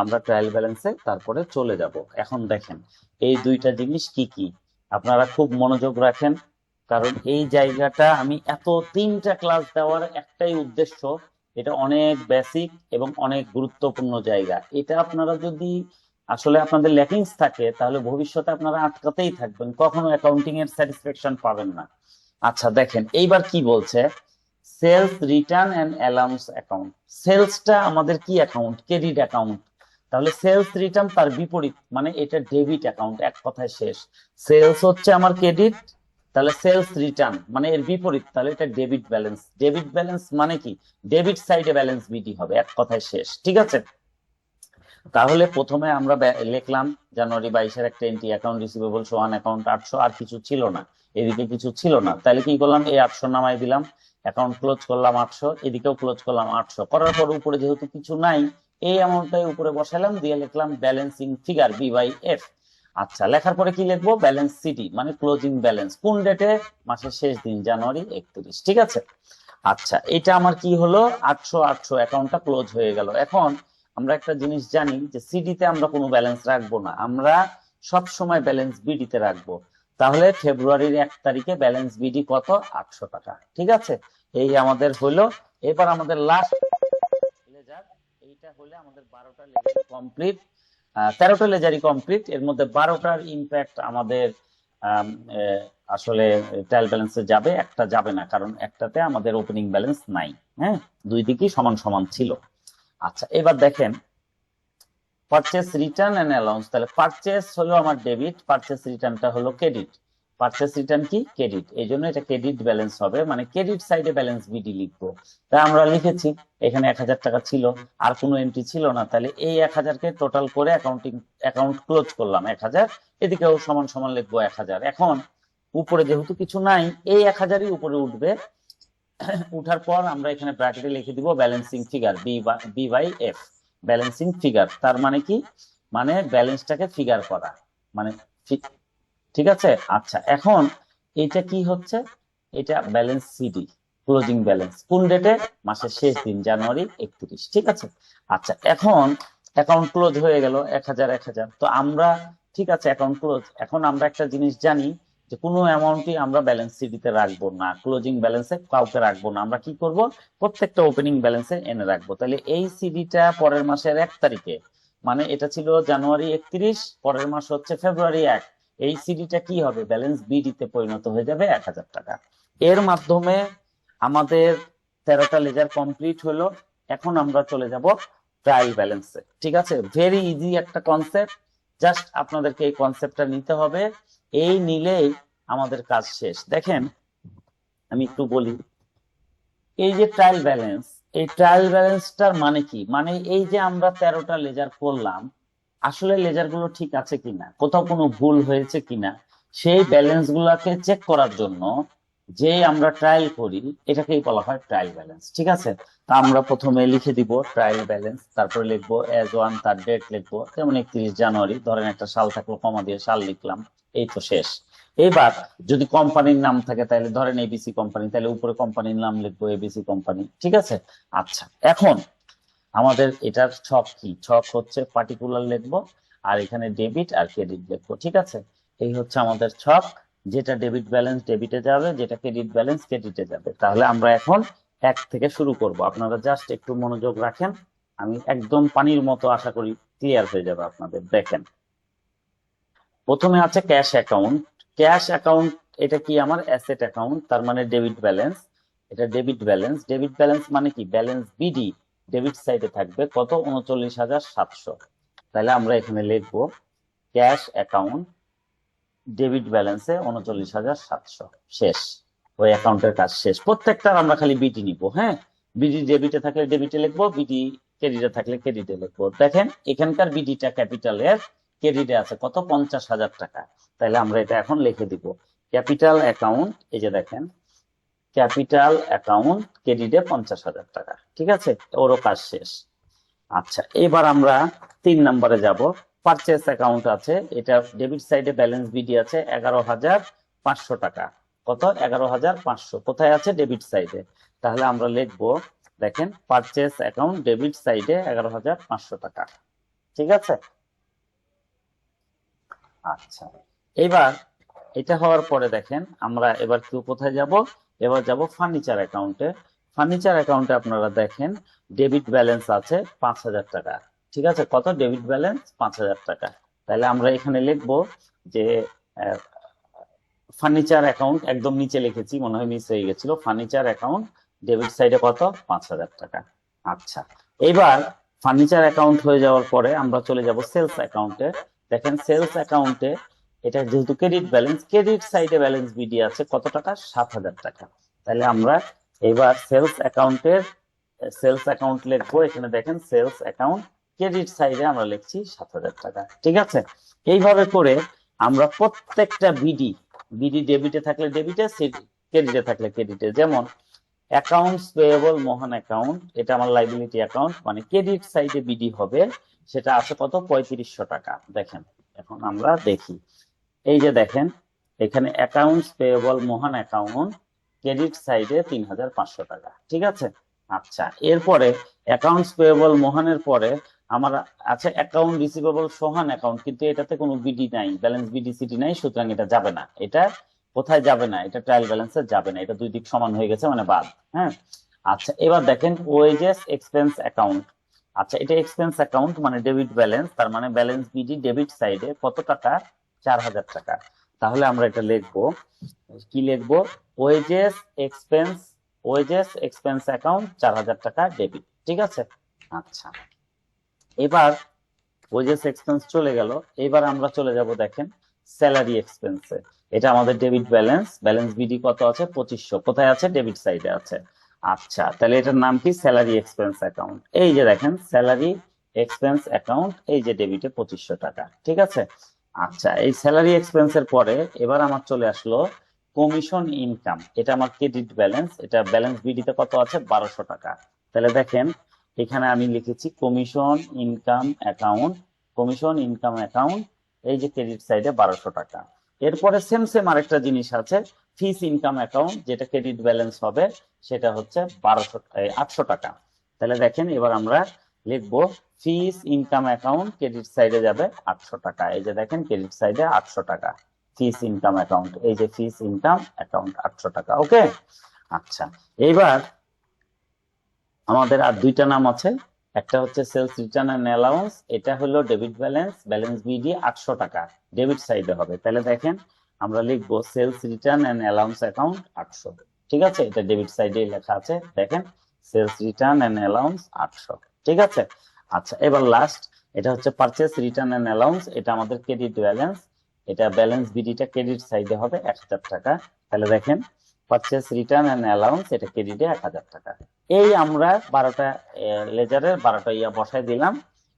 আমরা ট্রায়াল ব্যালেন্সে তারপরে চলে যাব। এখন দেখেন এই দুইটা জিনিস কি কি, আপনারা খুব মনোযোগ রাখেন, কারণ এই জায়গাটা আমি এত 3টা ক্লাস দেওয়ার একটাই উদ্দেশ্য, এটা অনেক বেসিক এবং অনেক গুরুত্বপূর্ণ জায়গা। এটা আপনারা যদি আসলে আপনাদের ল্যাকিংস থাকে, তাহলে ভবিষ্যতে আপনারা আটকাতেই থাকবেন, কখনো অ্যাকাউন্টিং এর স্যাটিসফ্যাকশন পাবেন না। আচ্ছা দেখেন এইবার কি বলছে, sales return and allowance account. সেলসটা আমাদের কি অ্যাকাউন্ট, ক্রেডিট অ্যাকাউন্ট। তাহলে সেলস রিটার্ন তার বিপরীত, মানে এটা ডেবিট অ্যাকাউন্ট, এক কথায় শেষ। সেলস হচ্ছে আমার ক্রেডিট, তাহলে সেলস রিটার্ন মানে এর বিপরীত, তাহলে এটা ডেবিট ব্যালেন্স। ডেবিট ব্যালেন্স মানে কি, ডেবিট সাইডে ব্যালেন্স বিডি হবে, এক কথায় শেষ, ঠিক আছে। তাহলে প্রথমে আমরা লিখলাম জানুয়ারি 22-এর একটা এন্ট্রি, অ্যাকাউন্ট রিসিভেবল সমান অ্যাকাউন্ট 800, আর কিছু ছিল না, এদিকে কিছু ছিল না, তাহলে কি করলাম, এই 800 নামাই দিলাম, অ্যাকাউন্ট ক্লোজ করলাম 800, এদিকেও ক্লোজ করলাম 800, করার পর উপরে যেহেতু কিছু নাই, এই অ্যামাউন্টটাই উপরে বসালাম, দিয়ে লিখলাম balancing figure B by F. আচ্ছা, লেখার পরে কি লিখবো, ব্যালেন্স সিটি মানে ক্লোজিং ব্যালেন্স, কোন ডেটে, মাসের শেষ দিন জানুয়ারি 31, ঠিক আছে। আচ্ছা, এটা আমার কি হলো, 800 800 অ্যাকাউন্টটা ক্লোজ হয়ে গেল। এখন আমরা একটা জিনিস জানি যে সিডি তে আমরা কোনো ব্যালেন্স রাখবো না, আমরা সব সময় ব্যালেন্স বিডি তে রাখবো। তাহলে ফেব্রুয়ারির 1 তারিখে ব্যালেন্স বিডি কত? 800 টাকা। ঠিক আছে, এই আমাদের হলো। এবার আমাদের লাস্ট লেজার, এইটা হলে আমাদের 12টা লেজার কমপ্লিট, 13টা লেজারই কমপ্লিট। এর মধ্যে 12টার ইম্প্যাক্ট আমাদের আসলে ট্রায়াল ব্যালেন্সে যাবে, একটা যাবে না, কারণ একটাতে আমাদের ওপেনিং ব্যালেন্স নাই। হ্যাঁ, দুই দিকই সমান সমান ছিল। আচ্ছা, এবার দেখেন পারচেস রিটার্ন এন্ড অ্যালাউন্স। তাহলে পারচেস হলো আমার ডেবিট, পারচেস রিটার্নটা হলো ক্রেডিট। পারচেস রিটার্ন কি? ক্রেডিট, এই জন্য এটা ক্রেডিট ব্যালেন্স হবে, মানে ক্রেডিট সাইডে ব্যালেন্স বিডি লিখবো। তাই আমরা লিখেছি এখানে 1000 টাকা ছিল, আর কোনো এন্ট্রি ছিল না, তাহলে এই 1000কে টোটাল করে অ্যাকাউন্ট ক্লোজ করলাম 1000। এদিকেও সমান সমান লিখবো 1000। এখন উপরে যেহেতু কিছু নাই, এই 1000ই উপরে উঠবে। উঠার পর আমরা এখানে ব্র্যাকেটে লিখে দিব balancing figure, B by F. Balancing figure তার মানে কি? মানে ব্যালেন্সটাকে ফিগার করা, মানে ঠিক আছে। আচ্ছা, এখন এটা কি হচ্ছে? এটা ব্যালেন্স সিডি, ক্লোজিং ব্যালেন্স। কোন ডেটে? মাসের শেষ দিন, জানুয়ারি 31। ঠিক আছে। আচ্ছা, এখন অ্যাকাউন্ট ক্লোজ হয়ে গেল 1000 তো আমরা, ঠিক আছে, অ্যাকাউন্ট ক্লোজ। এখন আমরা একটা জিনিস জানি যে কোনো অ্যামাউন্টই আমরা ব্যালেন্স সিডিতে রাখবো না, ক্লোজিং ব্যালেন্সে কাউকে রাখবো না। আমরা কি করব? প্রত্যেকটা ওপেনিং ব্যালেন্সে এনে রাখবো। তাহলে এই সিডিটা পরের মাসের 1 তারিখে, মানে এটা ছিল জানুয়ারি 31, পরের মাস হচ্ছে ফেব্রুয়ারি 1, এই সিডিটা কি হবে? ব্যালেন্স বিডি তে পরিণত হয়ে যাবে 1000 টাকা। এর মাধ্যমে আমাদের 13টা লেজার কমপ্লিট হলো। এখন আমরা চলে যাব ট্রায়াল ব্যালেন্সে। ঠিক আছে, ভেরি ইজি একটা কনসেপ্ট, জাস্ট আপনাদেরকে এই কনসেপ্টটা নিতে হবে। এই নিলেই আমাদের কাজ শেষ। দেখেন আমি একটু বলি, এই যে ট্রায়াল ব্যালেন্স, এই ট্রায়াল ব্যালেন্সটার মানে কি? মানে এই যে আমরা 13টা লেজার করলাম, আসলে লেজার গুলো ঠিক আছে কিনা, কোথাও কোনো ভুল হয়েছে কিনা, সেই ব্যালেন্স গুলাকে চেক করার জন্য যে আমরা ট্রায়াল করি, এটাকেই বলা হয় ট্রায়াল ব্যালেন্স। ঠিক আছে, তা আমরা প্রথমে লিখে দিব ট্রায়াল ব্যালেন্স, তারপরে লিখবো এজ ওয়ান, তার ডেট লিখবো, যেমন 31 জানুয়ারি, ধরেন একটা সাল থাকলো, কমা দিয়ে সাল লিখলাম, এই তো শেষ। এবার যদি কোম্পানির নাম থাকে, তাহলে ধরেন এবিসি কোম্পানি, তাহলে উপরে কোম্পানির নাম লিখবো এবিসি কোম্পানি। ঠিক আছে। আচ্ছা, এখন আমাদের এটার ছক কি? ছক হচ্ছে পার্টিকুলার লিখবো, আর এখানে ডেবিট আর ক্রেডিট লিখবো। ঠিক আছে, এই হচ্ছে আমাদের ছক, যেটা ডেবিট ব্যালেন্স ডেবিটে যাবে, যেটা ক্রেডিট ব্যালেন্স ক্রেডিটে যাবে। তাহলে আমরা এখন 1 থেকে শুরু করব। আপনারা জাস্ট একটু মনোযোগ রাখেন, আমি একদম পানির মতো আশা করি ক্লিয়ার হয়ে যাবে আপনাদের। দেখেন, প্রথমে আছে ক্যাশ অ্যাকাউন্ট। ক্যাশ অ্যাকাউন্ট এটা কি? আমার অ্যাসেট অ্যাকাউন্ট, তার মানে ডেবিট ব্যালেন্স। এটা ডেবিট ব্যালেন্স। ডেবিট ব্যালেন্স মানে কি? ব্যালেন্স বিডি ডেবিট সাইডে থাকবে কত? 39,700। তাহলে আমরা এখানে লিখবো ক্যাশ অ্যাকাউন্ট ডেবিট ব্যালেন্সে 39,700, শেষ। ওই অ্যাকাউন্টের কাজ শেষ। প্রত্যেকটার আমরা খালি বিডি নিব। হ্যাঁ, বিডি ডেবিটে থাকলে ডেবিটে লিখবো, বিডি ক্রেডিটে থাকলে ক্রেডিটে লিখবো। দেখেন এখানকার বিডিটা ক্যাপিটালের, ক্রেডিটে আছে কত? 50,000 টাকা। তাহলে আমরা এটা এখন লিখে দিব ক্যাপিটাল অ্যাকাউন্ট। এই যে দেখেন, ক্যাপিটাল অ্যাকাউন্ট ক্রেডিটে 50,000 টাকা। ঠিক আছে, ওরও কাজ শেষ। আচ্ছা, এবার আমরা 3 নম্বরে যাব। পারচেস অ্যাকাউন্ট আছে, এটা ডেবিট সাইডে ব্যালেন্স বিডি আছে 11,500 টাকা। কত? 11,500। কোথায় আছে? ডেবিট সাইডে। তাহলে আমরা লিখবো, দেখেন, পারচেস অ্যাকাউন্ট ডেবিট সাইডে 11,500 টাকা। ঠিক আছে। আচ্ছা, এবার এটা হওয়ার পরে দেখেন আমরা এবার কোথায় যাব? এবার যাব ফার্নিচার অ্যাকাউন্টে। ফার্নিচার অ্যাকাউন্টে আপনারা দেখেন ডেবিট ব্যালেন্স আছে 5,000 টাকা। ঠিক আছে, কত? ডেবিট ব্যালেন্স 5,000 টাকা। তাহলে আমরা এখানে লিখব যে ফার্নিচার অ্যাকাউন্ট, একদম নিচে লিখেছি, মনে হয় মিস হয়ে গেছিল। ফার্নিচার অ্যাকাউন্ট ডেবিট সাইডে কত? 5,000 টাকা। আচ্ছা, এবার ফার্নিচার অ্যাকাউন্ট হয়ে যাওয়ার পরে আমরা চলে যাব সেলস অ্যাকাউন্টে। দেখেন সেলস অ্যাকাউন্টে এটা যেহেতু ক্রেডিট ব্যালেন্স, ক্রেডিট সাইডে ব্যালেন্স বিডি আছে কত টাকা? 7,000 টাকা। তাহলে আমরা এবার সেলস অ্যাকাউন্টের সেলস অ্যাকাউন্ট লিখবো। এখানে দেখেন সেলস অ্যাকাউন্ট ক্রেডিট সাইডে আমরা লিখছি 7,000 টাকা। ঠিক আছে, এইভাবে করে আমরা প্রত্যেকটা বিডি, বিডি ডেবিটে থাকলে ডেবিটে, ক্রেডিটে থাকলে ক্রেডিটে। যেমন অ্যাকাউন্টস পেয়েবল মোহন অ্যাকাউন্ট, এটা আমার লাইবিলিটি অ্যাকাউন্ট, মানে ক্রেডিট সাইডে বিডি হবে, সেটা আছে কত? 3500 টাকা। দেখেন এখন আমরা দেখি, এই যে দেখেন এখানে অ্যাকাউন্টস পেয়েবল মোহন অ্যাকাউন্ট ক্রেডিট সাইডে 3,500 টাকা। ঠিক আছে। আচ্ছা, এরপরে অ্যাকাউন্টস পেয়েবল মোহনের পরে আমার আছে অ্যাকাউন্ট রিসিভেবল সোহান অ্যাকাউন্ট, কিন্তু এটাতে কোনো বিডি নাই, ব্যালেন্স বিডি সিটি নাই, সুতরাং এটা যাবে না। এটা কোথায় যাবে না? এটা ট্রায়াল ব্যালেন্সে যাবে না, এটা দুই দিক সমান হয়ে গেছে মানে বাদ। হ্যাঁ, আচ্ছা এবার দেখেন ওয়েজেস এক্সপেন্স অ্যাকাউন্ট। আচ্ছা এটা এক্সপেন্স অ্যাকাউন্ট মানে ডেবিট ব্যালেন্স, তার মানে ব্যালেন্স বিডি ডেবিট সাইডে কত টাকা? 4,000 টাকা। তাহলে আমরা এটা লিখবো, কি লিখবো? Wages expense, wages expense account 4,000 টাকা ডেবিট। ঠিক আছে। আচ্ছা এবার ওয়েজেস এক্সপেন্স চলে গেল, এবার আমরা চলে যাব দেখেন স্যালারি এক্সপেন্সে। এটা আমাদের ডেবিট ব্যালেন্স, ব্যালেন্স বিডি কত আছে? 2500। কোথায় আছে? ডেবিট সাইডে আছে। আচ্ছা তাহলে এটার নাম কি? Salary expense account. এই যে দেখেন স্যালারি এক্সপেন্স অ্যাকাউন্ট, এই যে ডেবিটে 2500 টাকা। ঠিক আছে। আচ্ছা এই স্যালারি এক্সপেন্সের পরে এবার আমার চলে আসলো কমিশন ইনকাম। এটা আমার ক্রেডিট ব্যালেন্স, এটা ব্যালেন্স বিডিতে কত আছে? 1200 টাকা। তাহলে দেখেন এখানে আমি লিখেছি commission income account, commission income account, এই যে ক্রেডিট সাইডে 1200 টাকা। এরপরে সেম সেম আরেকটা জিনিস আছে ফিস ইনকাম অ্যাকাউন্ট, যেটা ক্রেডিট ব্যালেন্স হবে, সেটা হচ্ছে 800 টাকা। তাহলে দেখেন এবার আমরা লিখবো ফিস ইনকাম অ্যাকাউন্ট, ক্রেডিট সাইডে যাবে 800 টাকা। এই যে দেখেন ক্রেডিট সাইডে 800 টাকা ফিস ইনকাম অ্যাকাউন্ট, এই যে ফিস ইনকাম অ্যাকাউন্ট 800 টাকা। ওকে। আচ্ছা এইবার আমাদের আর দুইটা নাম আছে, একটা হচ্ছে সেলস রিটার্ন এন্ড অ্যালাউন্স, এটা হলো ডেবিট ব্যালেন্স, ব্যালেন্স বিডি 800 টাকা ডেবিট সাইডে হবে। তাহলে দেখেন আমরা লিখবো sales return and allowance account 800। ঠিক আছে, এটা ডেবিট সাইডে লেখা আছে, দেখেন সেলস রিটার্ন এন্ড অ্যালাউন্স 800। ঠিক আছে। আচ্ছা এবার লাস্ট, এটা হচ্ছে পারচেস রিটার্ন এন্ড অ্যালাউন্স, এটা আমাদের ক্রেডিট ব্যালেন্স, এটা ব্যালেন্স বিডিটা ক্রেডিট সাইডে হবে 1000 টাকা। তাহলে দেখেন পারচেস রিটার্ন এন্ড অ্যালাউন্স, এটা ক্রেডিটে 1000 টাকা। এই আমরা 12টা লেজারের 12টা ইয়া বসাই দিলাম।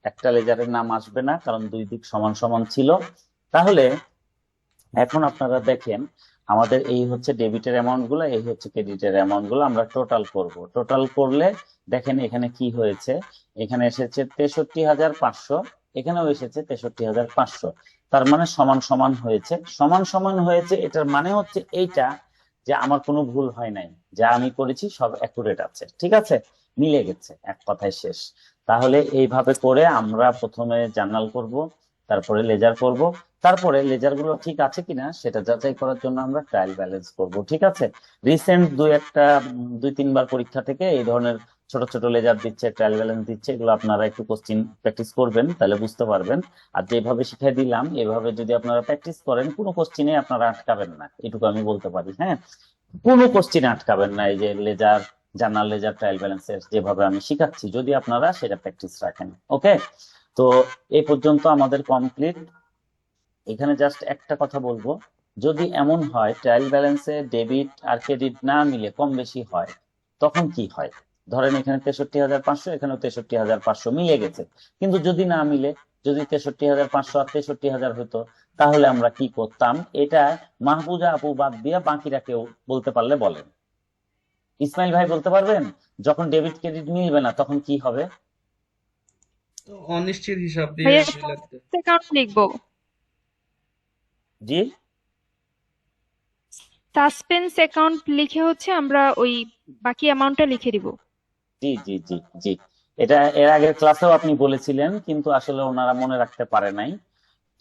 একটা লেজারের নাম আসবে না, কারণ দুই দিক সমান সমান ছিল। তাহলে এখন আপনারা দেখেন আমাদের এই হচ্ছে ডেবিটের অ্যামাউন্ট গুলো, এই হচ্ছে ক্রেডিটের অ্যামাউন্ট গুলো, আমরা টোটাল করব। টোটাল করলে দেখেন এখানে কি হয়েছে, এখানে এসেছে 63,500, এখানেও এসেছে 63,500। তার মানে সমান সমান হয়েছে, সমান সমান হয়েছে। এটার মানে হচ্ছে এইটা যে আমার কোনো ভুল হয় নাই, যা আমি করেছি সব অ্যাকুরেট আছে। ঠিক আছে, মিলে গেছে, এক কথায় শেষ। তাহলে এইভাবে করে আমরা প্রথমে জার্নাল করব, তারপরে লেজার করব, তারপরে লেজার গুলো ঠিক আছে কিনা সেটা যাচাই করার জন্য আমরা ট্রায়াল ব্যালেন্স করব। ঠিক আছে। রিসেন্ট দুই তিনবার পরীক্ষা থেকে এই ধরনের ছোট ছোট লেজার দিচ্ছে, ট্রায়াল ব্যালেন্স দিচ্ছে, এগুলো আপনারা একটু কোশ্চিন প্র্যাকটিস করবেন, তাহলে বুঝতে পারবেন। আর যেভাবে শিখিয়ে দিলাম এভাবে যদি আপনারা প্র্যাকটিস করেন, কোনো কোশ্চিনে আপনারা আটকাবেন না, এটুকু আমি বলতে পারি। হ্যাঁ, কোনো কোশ্চিনে আটকাবেন না। এই যে লেজার, জার্নাল লেজার, ট্রায়াল ব্যালেন্সের যেভাবে আমি শিখাচ্ছি, যদি আপনারা সেটা প্র্যাকটিস রাখেন। ওকে, তো এই পর্যন্ত আমাদের কমপ্লিট। এখানে জাস্ট একটা কথা বলবো, যদি এমন হয় ট্রায়াল ব্যালেন্সে ডেবিট আর ক্রেডিট না মিলে কম বেশি হয়, তখন কি হয়? ধরেন এখানে 63,500, এখানেও 63,500 মিলে গেছে, কিন্তু যদি না মিলে, যদি 63,500 আর 63,000 হতো, তাহলে আমরা কি করতাম? এটা মাহফুজা আপু বাদ দিয়ে বাকিরা কেউ বলতে পারলে বলেন। ইসমাইল ভাই বলতে পারবেন যখন ডেবিট ক্রেডিট মিলবে না তখন কি হবে? তো অনিশ্চিত হিসাব দিয়ে ভাইয়া দুই লাখ সাসপেন্স অ্যাকাউন্ট লিখবো। জি সাসপেন্স অ্যাকাউন্ট লিখে হচ্ছে আমরা ওই বাকি অ্যামাউন্টটা লিখে দিব। জি জি জি জি, এটা এর আগের ক্লাসেও আপনি বলেছিলেন, কিন্তু আসলে ওনারা মনে রাখতে পারে নাই।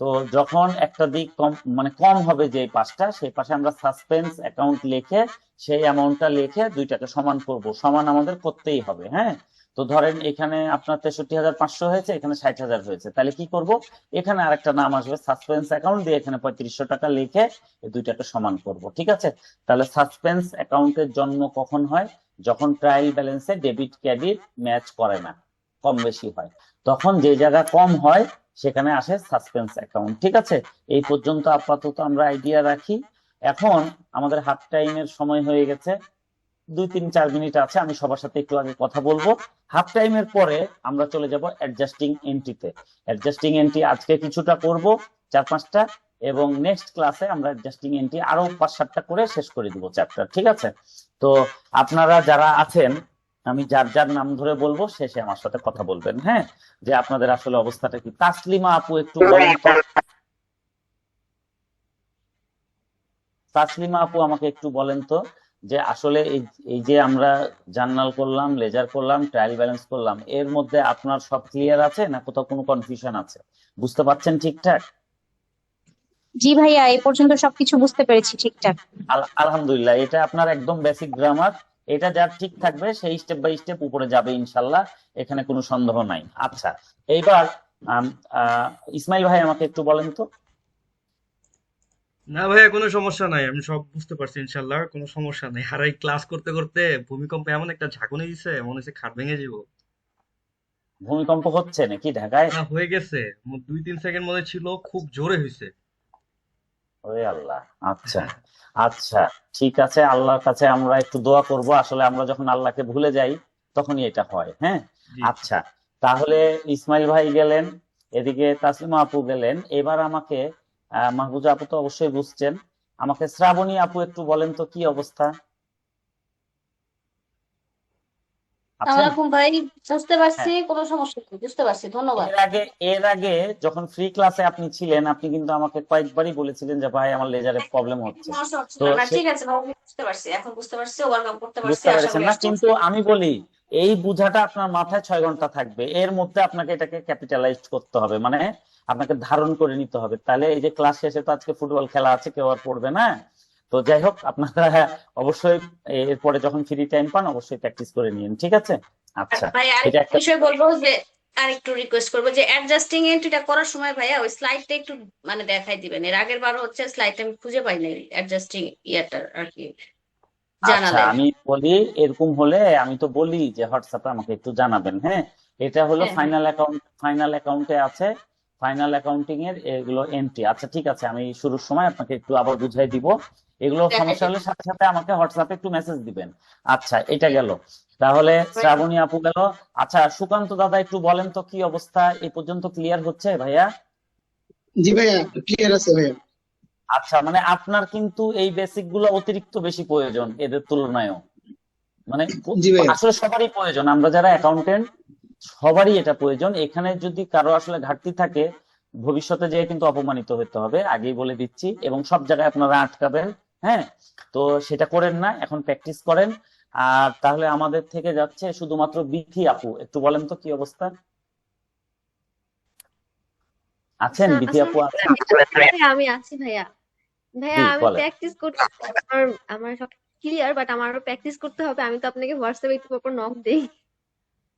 তো যখন একটা দিক কম, মানে কম হবে যে পাশটা, সেই পাশে আমরা সাসপেন্স অ্যাকাউন্ট লিখে সেই অ্যামাউন্টটা লিখে দুইটাকে সমান করব, সমান আমাদের করতেই হবে। হ্যাঁ, তো ধরেন এখানে আপনার 63,500 হয়েছে, এখানে 60,000 হয়েছে, তাহলে কি করব? এখানে আরেকটা নাম আসবে সাসপেন্স অ্যাকাউন্ট দিয়ে, এখানে 3500 টাকা লিখে এই দুইটাকে সমান করব। ঠিক আছে। তাহলে সাসপেন্স অ্যাকাউন্টের জন্ম কখন হয়? যখন ট্রায়াল ব্যালেন্সে ডেবিট ক্রেডিট ম্যাচ করে না, কম বেশি হয়, তখন যে জায়গা কম হয় সেখানে আসে সাসপেন্স অ্যাকাউন্ট। ঠিক আছে, এই পর্যন্ত আপাতত আমরা আইডিয়া রাখি। এখন আমাদের হাফ টাইমের সময় হয়ে গেছে, 2-3-4 মিনিট আছে, আমি সবার সাথে একটু আগে কথা বলবো। হাফ টাইমের পরে আমরা চলে যাব অ্যাডজাস্টিং এন্ট্রিতে। অ্যাডজাস্টিং এন্ট্রি আজকে কিছুটা করব, 4-5টা, এবং নেক্সট ক্লাসে আমরা অ্যাডজাস্টিং এন্ট্রি আরো 5-7টা করে শেষ করে দিব চ্যাপ্টার। ঠিক আছে, তো আপনারা যারা আছেন, আমি যার যার নাম ধরে বলবো, শেষে আমার সাথে কথা বলবেন। হ্যাঁ, যে আপনাদের আসলে অবস্থাটা কি। তাসলিমা আপু একটু বলেন তো, তাসলিমা আপু আমাকে একটু বলেন তো যে আসলে এই এই যে আমরা জার্নাল করলাম, লেজার করলাম, ট্রায়াল ব্যালেন্স করলাম, এর মধ্যে আপনার সব ক্লিয়ার আছে না কোথাও কোনো কনফিউশন আছে? বুঝতে পারছেন ঠিকঠাক? জি ভাইয়া, এই পর্যন্ত সবকিছু বুঝতে পেরেছি ঠিকঠাক। আলহামদুলিল্লাহ, এটা আপনার একদম বেসিক গ্রামার। এটা যার ঠিক থাকবে সেই স্টেপ বাই স্টেপ উপরে যাবে ইনশাল্লাহ, এখানে কোনো সন্দেহ নাই। আচ্ছা, এইবার আম, ইসমাইল ভাই আমাকে একটু বলেন তো। না ভাইয়া, কোনো সমস্যা নাই, আমি সব বুঝতে পারছি ইনশাল্লাহ, কোনো সমস্যা নাই। আর এই ক্লাস করতে করতে ভূমিকম্প এমন একটা ঝাঁকুনি দিছে, মনে হচ্ছে খাট ভেঙে যাবো। ভূমিকম্প হচ্ছে নাকি ঢাকায়? না, হয়ে গেছে। 2-3 সেকেন্ড মনে ছিল, খুব জোরে হয়েছে। ওরে আল্লাহ। আচ্ছা, আচ্ছা, ঠিক আছে, আল্লাহর কাছে আমরা একটু দোয়া করব। আসলে আমরা যখন আল্লাহকে ভুলে যাই তখনই এটা হয়। হ্যাঁ, জি জি। আচ্ছা, তাহলে ইসমাইল ভাই গেলেন, এদিকে তাসলিমা আপু গেলেন। এবার আমাকে মাহফুজা আপু তো অবশ্যই বুঝছেন, আমাকে শ্রাবণী আপু একটু বলেন তো কি অবস্থা, আছেন? সালামালাইকুম ভাই, বুঝতে পারছি, হ্যাঁ, কোনো সমস্যা নেই, বুঝতে পারছি, ধন্যবাদ। এর আগে যখন ফ্রি ক্লাসে আপনি ছিলেন, আপনি কিন্তু আমাকে কয়েকবারই বলেছিলেন যে ভাই আমার লেজারে প্রবলেম হচ্ছে। সমস্যা হচ্ছিল তো না, ঠিক আছে বাবু, বুঝতে পারছি, এখন বুঝতে পারছি, ওভারকাম করতে পারছি, বুঝতে আশা পেরেছেন করি না? আসতে কিন্তু আমি বলি, এই বুঝাটা আপনার মাথায় 6 ঘন্টা থাকবে, এর মধ্যে আপনাকে এটাকে ক্যাপিটালাইজ করতে হবে, মানে আপনাকে ধারণ করে নিতে হবে। তাহলে এই যে ক্লাস শেষে তো আজকে ফুটবল খেলা আছে, কেউ আর পড়বে না। তো যাই হোক, আপনারা অবশ্যই এরপরে যখন ফ্রি টাইম পান অবশ্যই প্র্যাকটিস করে নিন, ঠিক আছে? আচ্ছা, ভাই এটা আরেকটা একটা। বিষয় বলবো যে, আরেকটু রিকোয়েস্ট করবো যে অ্যাডজাস্টিং এন্ট্রিটা করার সময় ভাইয়া ওই স্লাইডটা একটু মানে দেখাই দিবেন। এর আগের বার হচ্ছে স্লাইডটা আমি খুঁজে পাই নাই, অ্যাডজাস্টিং ইয়াটা আর কি, আচ্ছা, জানালেন। আমি বলি, এরকম হলে আমি তো বলি যে হোয়াটসঅ্যাপে আমাকে একটু জানাবেন। হ্যাঁ, এটা হলো হ্যাঁ হ্যাঁ, ফাইনাল অ্যাকাউন্ট, ফাইনাল অ্যাকাউন্টে আছে, ফাইনাল অ্যাকাউন্টিং এর এগুলো এন্ট্রি। আচ্ছা ঠিক আছে, আমি শুরুর সময় আপনাকে একটু আবার বুঝাই দিব। এগুলো দেখাই সমস্যা হলে দিবেন। সাথে সাথে আমাকে হোয়াটসঅ্যাপে একটু মেসেজ দিবেন। আচ্ছা, এটা গেল। তাহলে শ্রাবণী আপু গেল। আচ্ছা, সুকান্ত দাদা একটু বলেন তো কি অবস্থা, এই পর্যন্ত ক্লিয়ার হচ্ছে ভাইয়া? জি ভাইয়া, ক্লিয়ার আছে ভাইয়া। আচ্ছা, মানে আপনার কিন্তু এই বেসিক গুলো অতিরিক্ত বেশি প্রয়োজন এদের তুলনায়ও, মানে জি ভাইয়া। আসলে সবারই প্রয়োজন, আমরা যারা অ্যাকাউন্টেন্ট সবারই এটা প্রয়োজন। এখানে যদি কারো আসলে ঘাটতি থাকে, ভবিষ্যতে যেয়ে কিন্তু অপমানিত হতে হবে, আগেই বলে দিচ্ছি। এবং সব জায়গায় আপনারা আটকাবেন। হ্যাঁ, তো সেটা করেন না, এখন প্র্যাকটিস করেন। আর তাহলে আমাদের থেকে যাচ্ছে শুধুমাত্র বিথি আপু, একটু বলেন তো কি অবস্থা, আছেন? বিথি আপু আসসালামু আছেন? আলাইকুম ভাইয়া, আমি আছি ভাইয়া। ভাইয়া জি আমি বলেন। প্র্যাকটিস করতে, আমার আমার সব ক্লিয়ার, বাট আমার আরো প্র্যাকটিস করতে হবে। আমি তো আপনাকে হোয়াটসঅ্যাপে একটু পর নক দেই,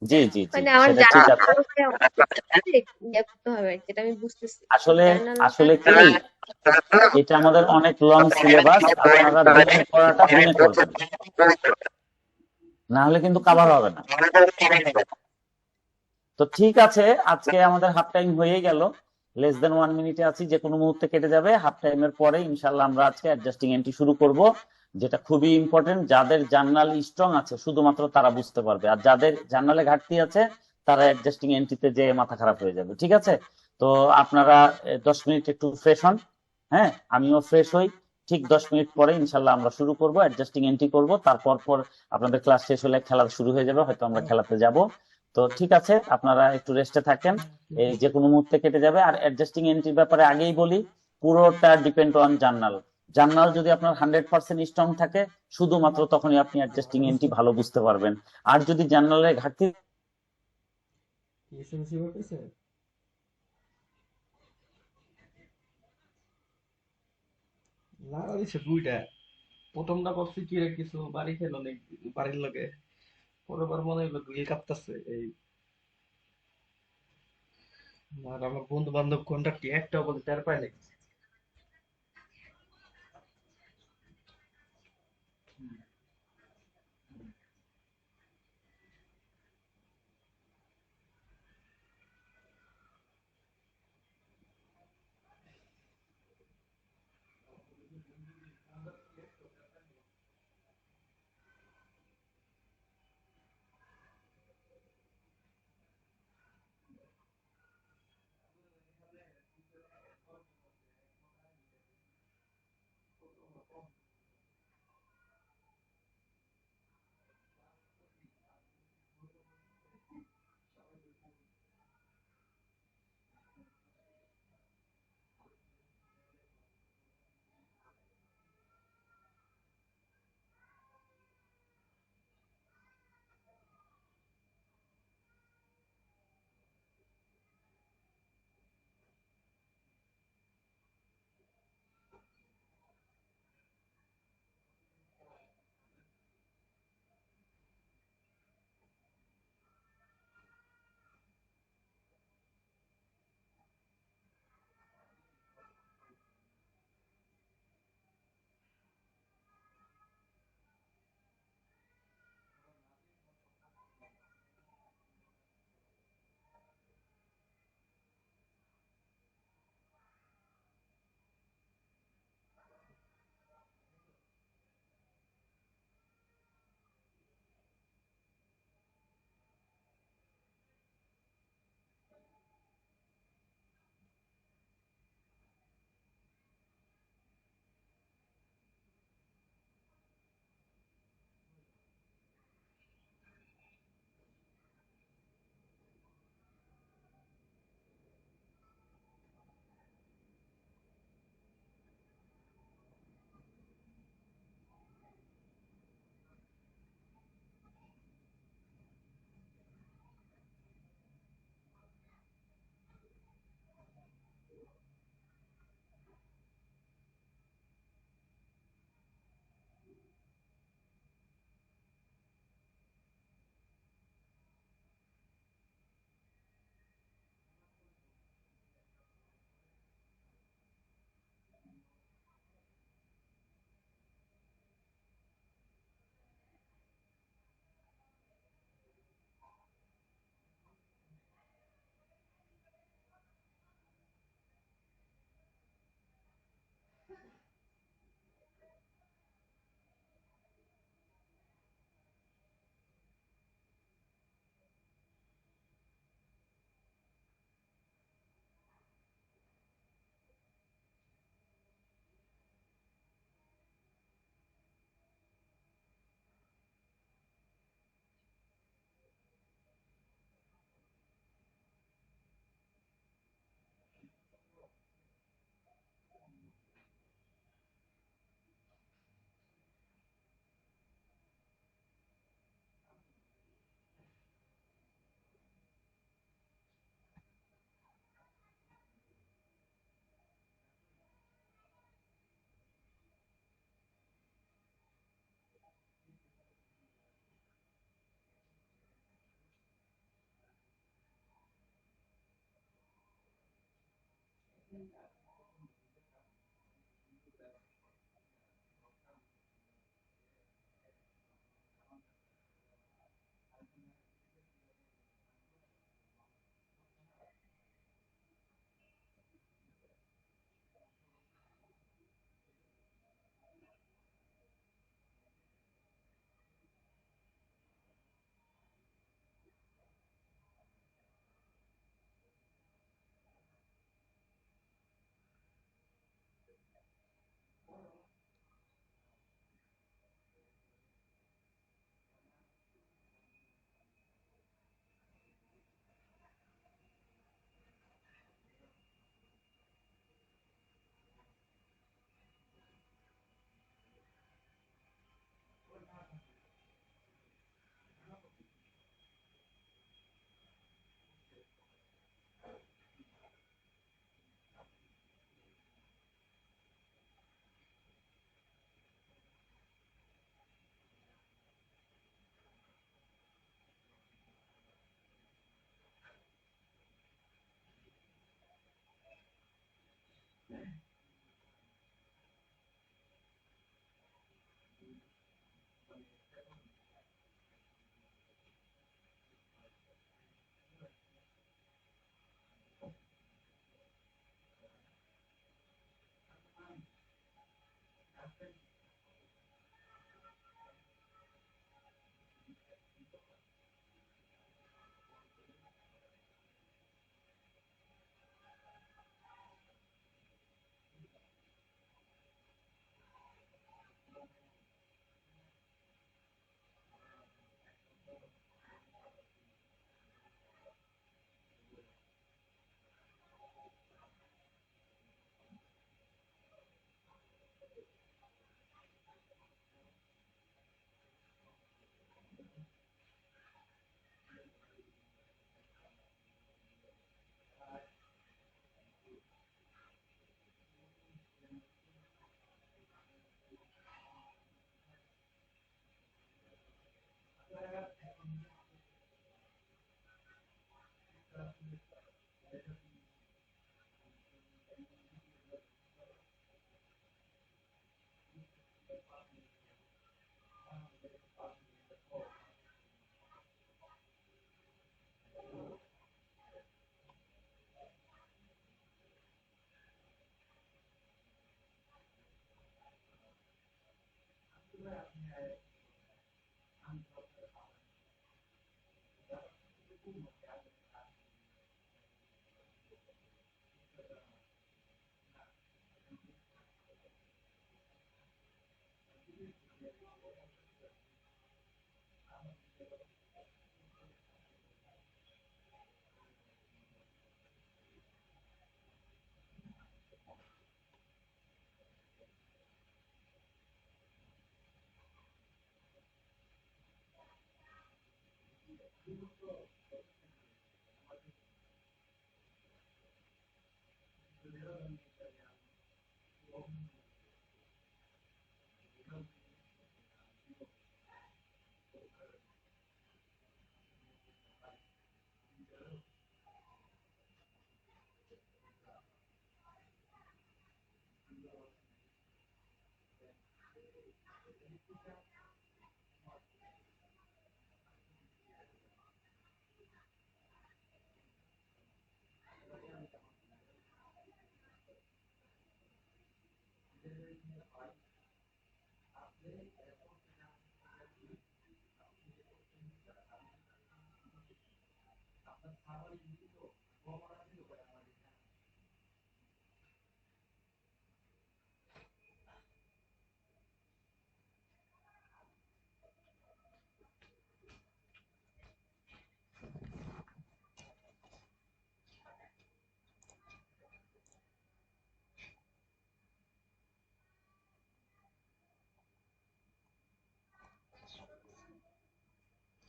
জি জি জি, মানে আমার সেটা ঠিক জানার আছে। ইয়ে করতে হবে আর কি, যেটা আমি বুঝতেছি আসলে জার্নালটা। আসলে কি, এটা আমাদের অনেক লং সিলেবাস, আপনারা দিনে পড়াটা দিনে করবেন, না হলে কিন্তু কাভার হবে না। তো ঠিক আছে, আজকে আমাদের হাফ টাইম হয়ে গেল, লেস দেন 1 মিনিটে আছি, যে কোনো মুহূর্তে কেটে যাবে। হাফ টাইমের পরে ইনশাল্লাহ আমরা আজকে অ্যাডজাস্টিং এন্ট্রি শুরু করব, যেটা খুবই ইম্পর্টেন্ট। যাদের জার্নাল স্ট্রং আছে শুধুমাত্র তারা বুঝতে পারবে, আর যাদের জার্নালে ঘাটতি আছে তারা অ্যাডজাস্টিং এন্ট্রিতে যে মাথা খারাপ হয়ে যাবে, ঠিক আছে? তো আপনারা 10 মিনিট একটু ফ্রেশ হন। হ্যাঁ, আমিও ফ্রেশ হই। ঠিক 10 মিনিট পরে ইনশাল্লাহ আমরা শুরু করব, অ্যাডজাস্টিং এন্ট্রি করব। তারপর পর আপনাদের ক্লাস শেষ হলে খেলা শুরু হয়ে যাবে, হয়তো আমরা খেলাতে যাব। তো ঠিক আছে, আপনারা একটু রেস্টে থাকেন, এই যে কোনো মুহূর্তে কেটে যাবে। আর অ্যাডজাস্টিং এন্ট্রির ব্যাপারে আগেই বলি, পুরোটা ডিপেন্ড অন জার্নাল। জার্নাল যদি আপনার 100% স্ট্রং থাকে, শুধুমাত্র তখনই আপনি অ্যাডজাস্টিং এন্ট্রি ভালো বুঝতে পারবেন। আর যদি জার্নালের ঘাটতি লাড়া দিছে দুইটা। প্রথমটা করছি কি রে, কিছু বাড়ি খেলো অনেক, বাড়ির লগে। পরের বার মনে হইলো গুলি কাঁপতাছে এই। আর আমার বন্ধু বান্ধব কন্ট্যাক্ট একটাও বলে টের পায় নাই।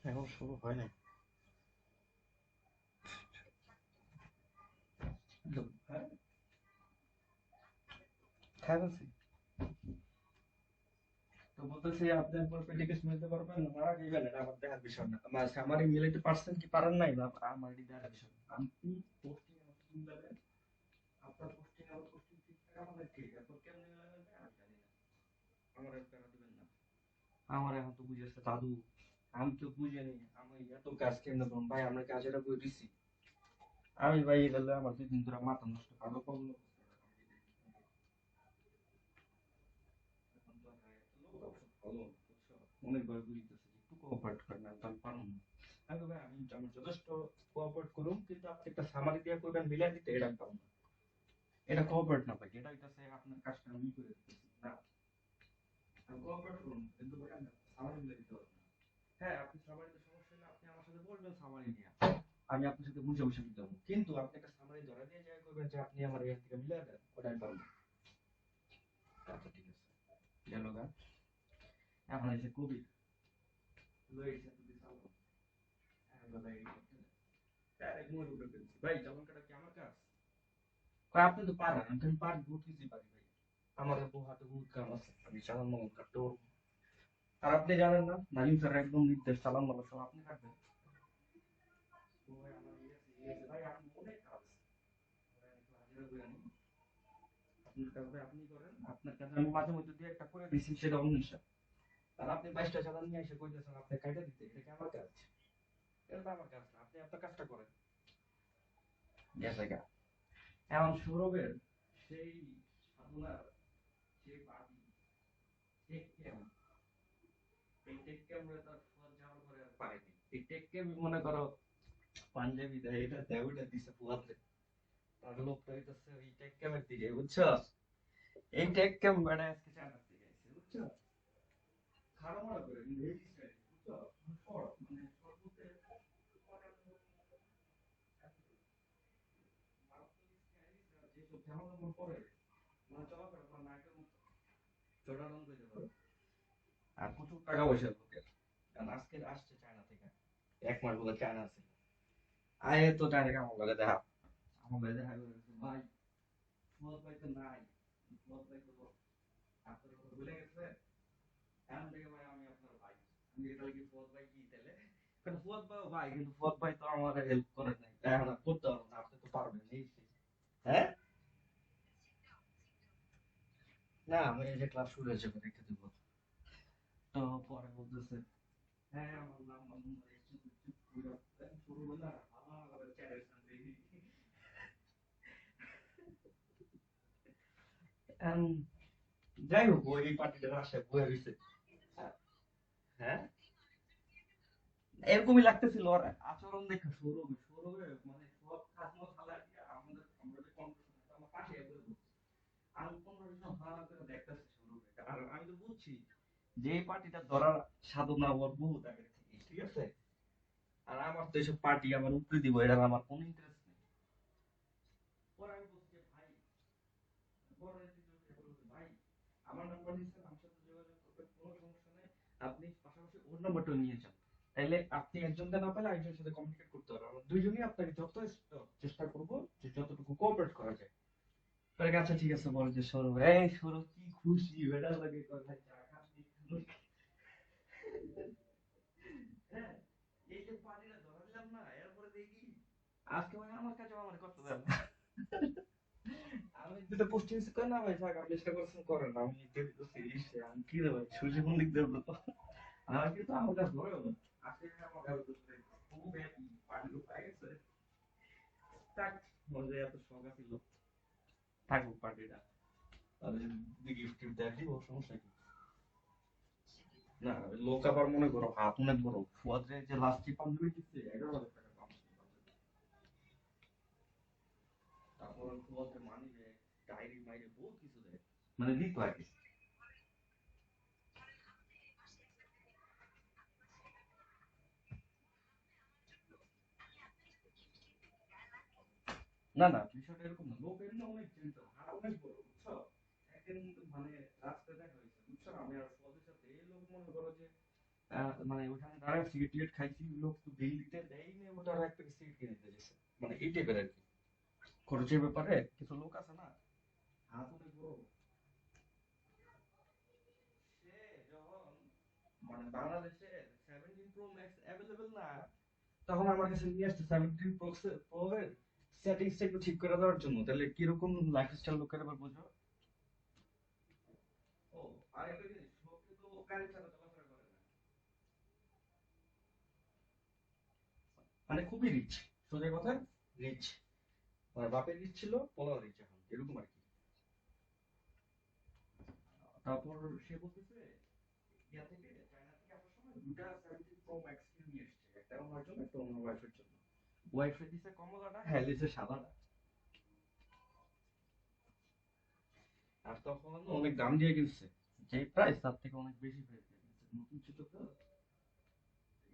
এখন শুরু হয় নাই। হ্যাঁ, খারাপ আছে। তো বলতেছি আপনি একবার পেডিকেশন নিতে পারবেন না, মারা যাবেন, এটা আমার দেখার বিষয় না। আমার ইমেলাইতে পারছেন কি পারেন নাই, বা আমার এটা দেখার বিষয় না। আপনি পোস্টিং আপনার পোস্টিং আবার কোশ্চেন ঠিক টাকা মানে ঠিক এরপর কেমনে মিলাবেন ভাই আমি জানি না। আমার আর প্যারা দিবেন না। আমার এখন তো বুঝেছে দাদু, আমি তো বুঝিনি আমি এত কাজ কেমনে করুন ভাই, আমরা কাজেরা করে দিছি। আমি ভাই গেলে আমার 2 দিন ধরে মাথা নষ্ট ভালো করলো। এখন তো ভাই লোক অবশ্য ভালো বুঝছো, অনেকবার বুঝতেছে যে একটু কোঅপারেট করেন না, তো আমি পারুম না। আমি বলি, ভাই আমি যথেষ্ট কোঅপারেট করুম, কিন্তু আপনি একটা সামারি দিয়ে করবেন মিলাই দিতে, এটা আমি পারুম না। এটা কোঅপারেট না ভাই, এটা হইতাছে আপনার কাজটা আমি করে দিতেছি না। আমি কোঅপারেট করুন কিন্তু ভাই আমি সামারি মিলাই দিতে পারবো না। হ্যাঁ, আপনি সামারিতে সমস্যা হলে আপনি আমার সাথে বলবেন সামারি নিয়ে, আমি আপনার সাথে বুঝে বুঝে দিতে পারবো, কিন্তু আপনি একটা সামারি ধরা দিয়ে যাই করবেন যে আপনি আমার এখান থেকে মিলাই দেন, ওটা আমি পারবো না। আচ্ছা ঠিক আছে, গেল গা। এখন এসে কবি লইছে তুমি চালো, হ্যাঁ বলে ডাইরেক্ট মোর উপরে ফেলছি। ভাই চালান কাটা কি আমার কাজ? কয় আপনি তো পারেন, আমি পারি, বহুত কিছুই পারি ভাই, আমার বউ হাতে বহুত কাম আছে, আমি চালান মালান কাটতে পারবো। আর আপনি জানেন না নাইম স্যার একদম নির্দেশ চালান মালান সব আপনি কাটবেন। তো ভাই আমার ভাই আপনি অনেক কাজ, ভাই আমি একটু হাজিরা করে আনি। আপনার কাজ ভাই আপনি করেন, আপনার কাছে আমি মাঝে মধ্যে দিয়ে একটা করে দিচ্ছি, সেটা অন্য বিষয়। আর আপনি 22টা চালান নিয়ে এসে কইতেছেন আপনি কাইটা দিতে, এটা কি আমার কাজ? এটা তো আমার কাজ না, আপনি আপনার কাজটা করেন। গেছে গা। এখন সৌরভের সেই সাধনার সেই বাড়ি টেক ক্যাম্প, এই টেক ক্যাম্পে তার ফুয়াদ যাওয়ার পরে আর পারেনি। এই টেক ক্যাম্প মনে করো পাঞ্জাবি দেয়, এটা দেয়, ওইটা দিছে ফুয়াদে। তার লোকটা হইতেছে ওই টেক ক্যাম্পের দিকে, বুঝছো? এই টেক ক্যাম্প মানে আজকে চাঁদার দিকে আইছে, বুঝছো? খারাপ মনে করে কিন্তু এই স্টাইল, বুঝছো? শর্ট মানে শর্ট বলতে যেসব জামা কাপড় পরে মানে চলাফেরা করে নায়কের মতো চড়ারম করে পারে। আর প্রচুর টাকা পয়সা লোকের, কারণ আজকে আসছে চায়না থেকে, 1 মাস বলে চায়না আছে। আয়ে তো ডাইরেক্ট আমার লাগে দেখা করে গেছে, ভাই ফুয়াদ ভাই তো নাই, ফুয়াদ ভাই তো আপনার কথা ভুলে গেছে, এখন থেকে ভাই আমি আপনার ভাই। আমি এটা কি ফুয়াদ ভাই কি তাহলে, কারণ ফুয়াদ ভাই ভাই, কিন্তু ফুয়াদ ভাই তো আমার হেল্প করে নাই, এখন আর করতে পারবো না, আপনি তো পারবেন এই সেই। হ্যাঁ না, আমি এই যে ক্লাস শুরু হয়েছে রেখে দিব। তো পরে বলতেছে, হ্যাঁ আমার নাম মামুন ভাই, চুপ চুপ পুরো শুরু হলো না, আমার চ্যানেল সামনে। যাই হোক, ওই পার্টিটার আশায় বয়ে রয়েছে। হ্যাঁ এরকমই লাগতেছিল ওর আচরণ দেখে, সৌরভ সৌরভে মানে সব কাজ মত হালা দিয়ে আমাদের, আমরা যে কম্পিটিশন আমার পাশে এসে বসে। আমি 15 জন হালা করে দেখতেছি সৌরভে, আর আমি তো বুঝছি যে এই পার্টিটা ধরার সাধনা ওর বহুত আগে থেকে, ঠিক আছে? আর আমার তো এইসব পার্টি আমার উপরে দিব, এটা আমার কোনো ইন্টারেস্ট নেই। পরে আমি বলছি যে ভাই, পরে ভাই আমার নাম্বার দিচ্ছেন, আমার সাথে যোগাযোগ করবেন, কোনো সমস্যা নেই, আপনি পাশাপাশি ওর নাম্বারটা নিয়ে যান, তাইলে আপনি একজনকে না পেলে আরেকজনের সাথে কমিউনিকেট করতে পারবেন, আমরা দুইজনই আপনাকে যথেষ্ট চেষ্টা করবো যে যতটুকু কোঅপারেট করা যায়। তার কাছে ঠিক আছে, বলে যে সৌরভ, এই সৌরভ কি খুশি বেটার লাগে, কয় ভাই চা খাচ্ছি। হ্যাঁ, এই যে পার্টিটা ধরা দিলাম না, এরপরে দেখি আজকে মানে আমার কাছে আমার করতে দেন না। আমি যেটা পোস্টিং করে না ভাই, থাক আপনি চেষ্টা করছেন করেন, আমি দেখতে দিচ্ছি আমি কি রে ভাই সুযোগ কোন দিক দেবো তো, আমার কিন্তু আমার কাছে ধরে হলো আজকে আমার কাছে খুব হ্যাপি, পার্টি তো পাই গেছে। থাক, মজা এত শখ আছিল, থাকুক পার্টিটা, তাহলে গিফট টিফট দেয় দিব, সমস্যা কি? না লোক আবার মনে করো হাত অনেক বড়, ফুয়াদে যে লাস্টে পাঞ্জাবি দিচ্ছে 11,000 টাকা দাম। তারপর ফুয়াদে মানি দেয়, ডায়েরি মাইরে বহুত কিছু দেয়, মানে দিত আগে। না না, বিষয়টা এরকম না, লোক এমনি অনেক জেন্টল, হাত অনেক বড়, বুঝছো? একদিন মানে রাস্তায় দেখা হয়েছে, বুঝছো? আমি আর ফুয়াদের সাথে, এই লোক মনে করো যে মানে ওখানে দাঁড়ায় সিগারেট খাইছি, লোক তো বিল দিতে দেয়নি, ওটা আর একটা সিগারেট কিনে দিতে গেছে, মানে এই টাইপের আর কি। খরচের ব্যাপারে কিছু লোক আছে না, হাত অনেক বড়। সে যখন মানে বাংলাদেশে 17 প্রো ম্যাক্স অ্যাভেলেবেল না, তখন আমার কাছে নিয়ে আসছে 17 প্রো এর সেটিংসটা একটু ঠিক করে দেওয়ার জন্য। তাহলে কিরকম লাইফস্টাইল লোকের আবার বোঝো। ও আর একটা জিনিস, লোক কিন্তু গাড়ি ছাড়া চলাফেরা করে না, মানে খুবই রিচ, সোজা কথা রিচ, মানে বাপের রিচ ছিল, পোলাও রিচ এখন, এরকম আর কি। তারপর সে বলতেছে ইয়া থেকে, চায়না থেকে আসার সময় দুটা 17 প্রো ম্যাক্স নিয়ে এসেছে, একটা ওনার জন্য, একটা ওনার ওয়াইফের জন্য। ওয়াইফের দিছে কমলাটা, হ্যাঁ দিছে সাদাটা। আর তখন অনেক দাম দিয়ে কিনছে, যে প্রাইস তার থেকে অনেক বেশি প্রাইস দিয়ে কিনছে, নতুন ছিল তো।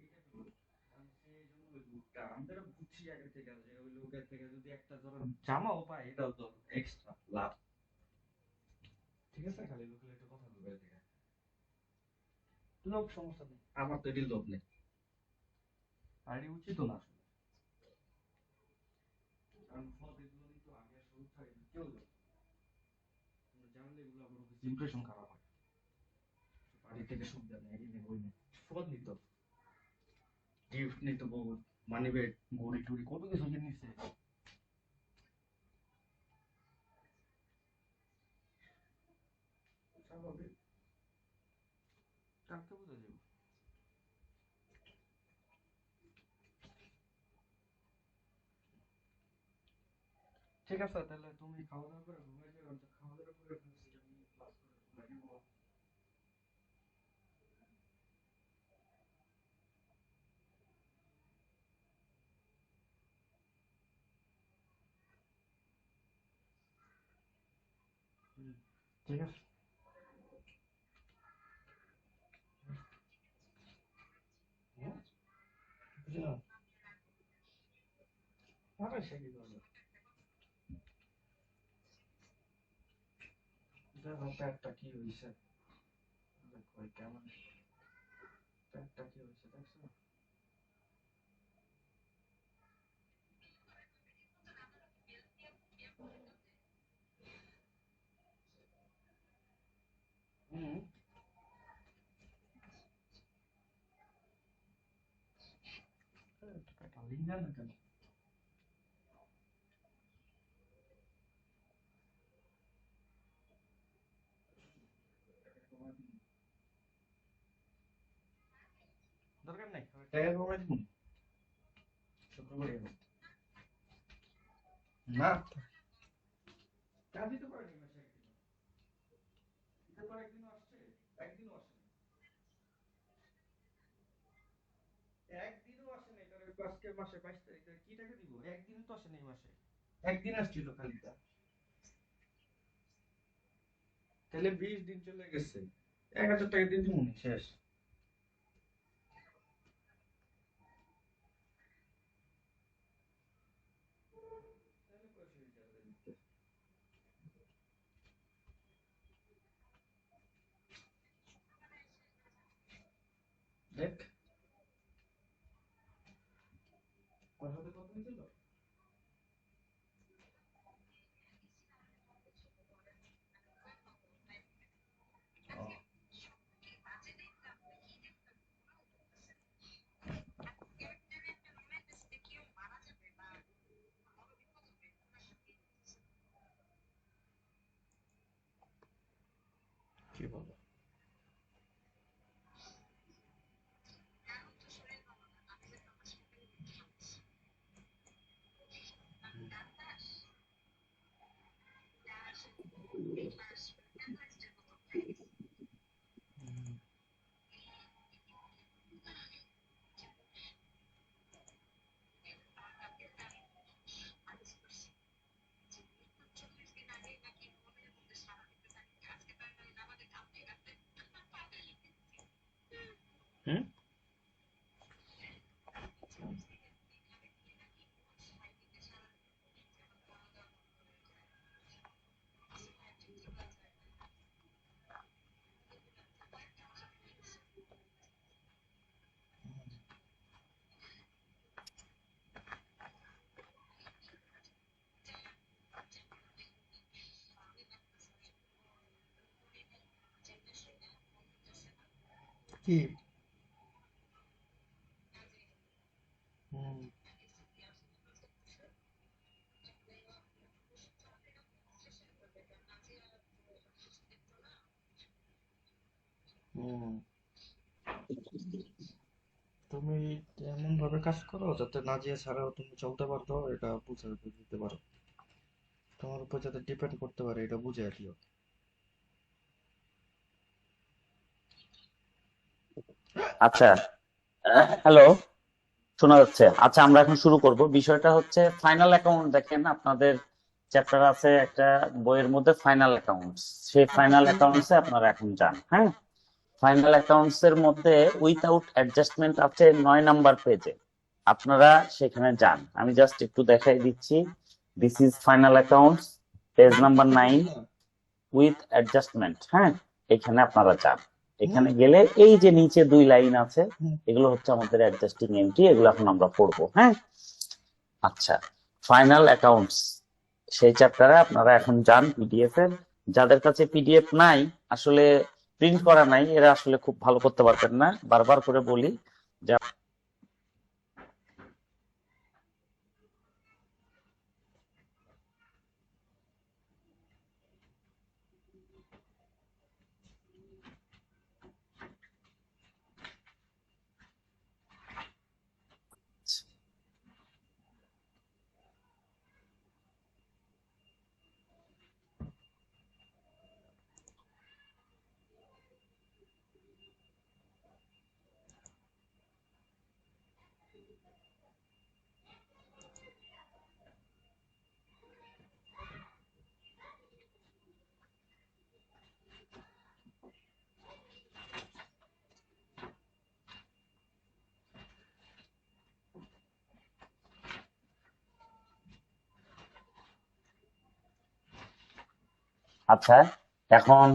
এইটা তো আমি সেই জন্য ওই লুকটা আমাদের বুঝছি আগে থেকে, যে ওই লোকের থেকে যদি একটা ধরো জামাও পাই, এটাও তো এক্সট্রা লাভ। ঠিক আছে, খালি লোকের একটু কথা বলবে থেকে লোক, সমস্যা নেই, আমার তো এটির লোভ নেই, আর এটি উচিত না আসলে। কারণ ফল এগুলো কিন্তু আগে শুরু থাকে কেউ জানে না। তোমরা জানলে এগুলো আমার ইমপ্রেশন খারাপ হয়, বাড়ি থেকে সুবিধা নেই, এই নেই ওই নেই, ফল নিত, গিফট নিত, বহুত মানি ব্যাগ, ঘড়ি টুড়ি, কত কিছু নিচ্ছে। স্বাভাবিক, কাকে বোঝা যাবে। ঠিক আছে, তাহলে তুমি খাওয়া দাওয়া করে ঘুমিয়ে যাও, আমি তো খাওয়া দাওয়া করে ফেলছি, আমি ক্লাস করে ঘুমিয়ে যাবো। হুম, ঠিক আছে। হ্যাঁ, বুঝলাম। আরে সে কি করবে, দেখো প্যাটটা কি হয়েছে, দেখো এই কেমন, প্যাটটা কি হয়েছে দেখছো। হুম, প্যাটটা লিঙ্গা না কেন। দরকার নেই, টাকা কমাই দিব শুক্রবার না, কাজই তো করেনি মাসে একদিনও, ঈদের পর একদিনও আসছে, একদিনও আসে নাই, একদিনও আসে নাই। তার আজকে মাসে 22 তারিখ, তাহলে কি টাকা দিব, একদিনও তো আসে নাই মাসে, একদিন আসছিল খালি তা, তাহলে 20 দিন চলে গেছে, 1000 টাকা দিন দিব শেষ। তাহলে পয়সা দিতে হবে দিতে। দেখ ওর সাথে কথা হয়েছিল। ও, কি বলো। হুম, হুম, কি, হুম, হুম, তুমি এমন ভাবে কাজ করো যাতে নাজিয়া ছাড়াও তুমি চলতে পারো, এটা বুঝে দিতে পারো, তোমার উপর যাতে ডিপেন্ড করতে পারে এটা বুঝে দিও। আচ্ছা, হ্যালো, শোনা যাচ্ছে? আচ্ছা, আমরা এখন শুরু করব। বিষয়টা হচ্ছে ফাইনাল অ্যাকাউন্ট। দেখেন আপনাদের চ্যাপ্টার আছে একটা বইয়ের মধ্যে ফাইনাল অ্যাকাউন্টস, সেই ফাইনাল অ্যাকাউন্টসে আপনারা এখন যান। হ্যাঁ, ফাইনাল অ্যাকাউন্টস এর মধ্যে উইথাউট অ্যাডজাস্টমেন্ট আছে 9 নাম্বার পেজে, আপনারা সেখানে যান। আমি জাস্ট একটু দেখাই দিচ্ছি। This is final accounts, page number 9 with adjustment. হ্যাঁ, এখানে আপনারা যান। এখানে গেলে এই যে নিচে 2 লাইন আছে, এগুলো হচ্ছে আমাদের অ্যাডজাস্টিং এন্ট্রি, এগুলো এখন আমরা পড়বো। হ্যাঁ, আচ্ছা, ফাইনাল অ্যাকাউন্টস সেই চ্যাপ্টারে আপনারা এখন যান পিডিএফ এর। যাদের কাছে পিডিএফ নাই, আসলে প্রিন্ট করা নাই, এরা আসলে খুব ভালো করতে পারবেন না। বারবার করে বলি যে আচ্ছা, এখন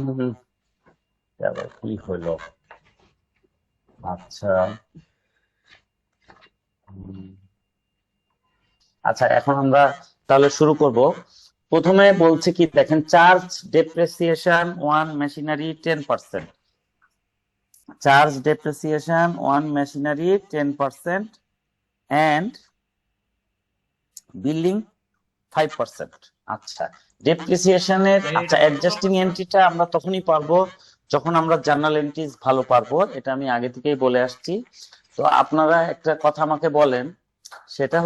আবার কি হলো? আচ্ছা, উম, আচ্ছা, এখন আমরা তাহলে শুরু করব। প্রথমে বলছে কি দেখেন, charge depreciation one machinery 10%, charge depreciation one machinery 10% and building 5%। আচ্ছা, ডেপ্রিসিয়েশনের আচ্ছা অ্যাডজাস্টিং এন্ট্রিটা আমরা তখনই পারবো যখন আমরা জার্নাল এন্ট্রিজ ভালো পারবো, এটা আমি আগে থেকেই বলে আসছি। তো আপনারা একটা কথা আমাকে বলেন, সেটা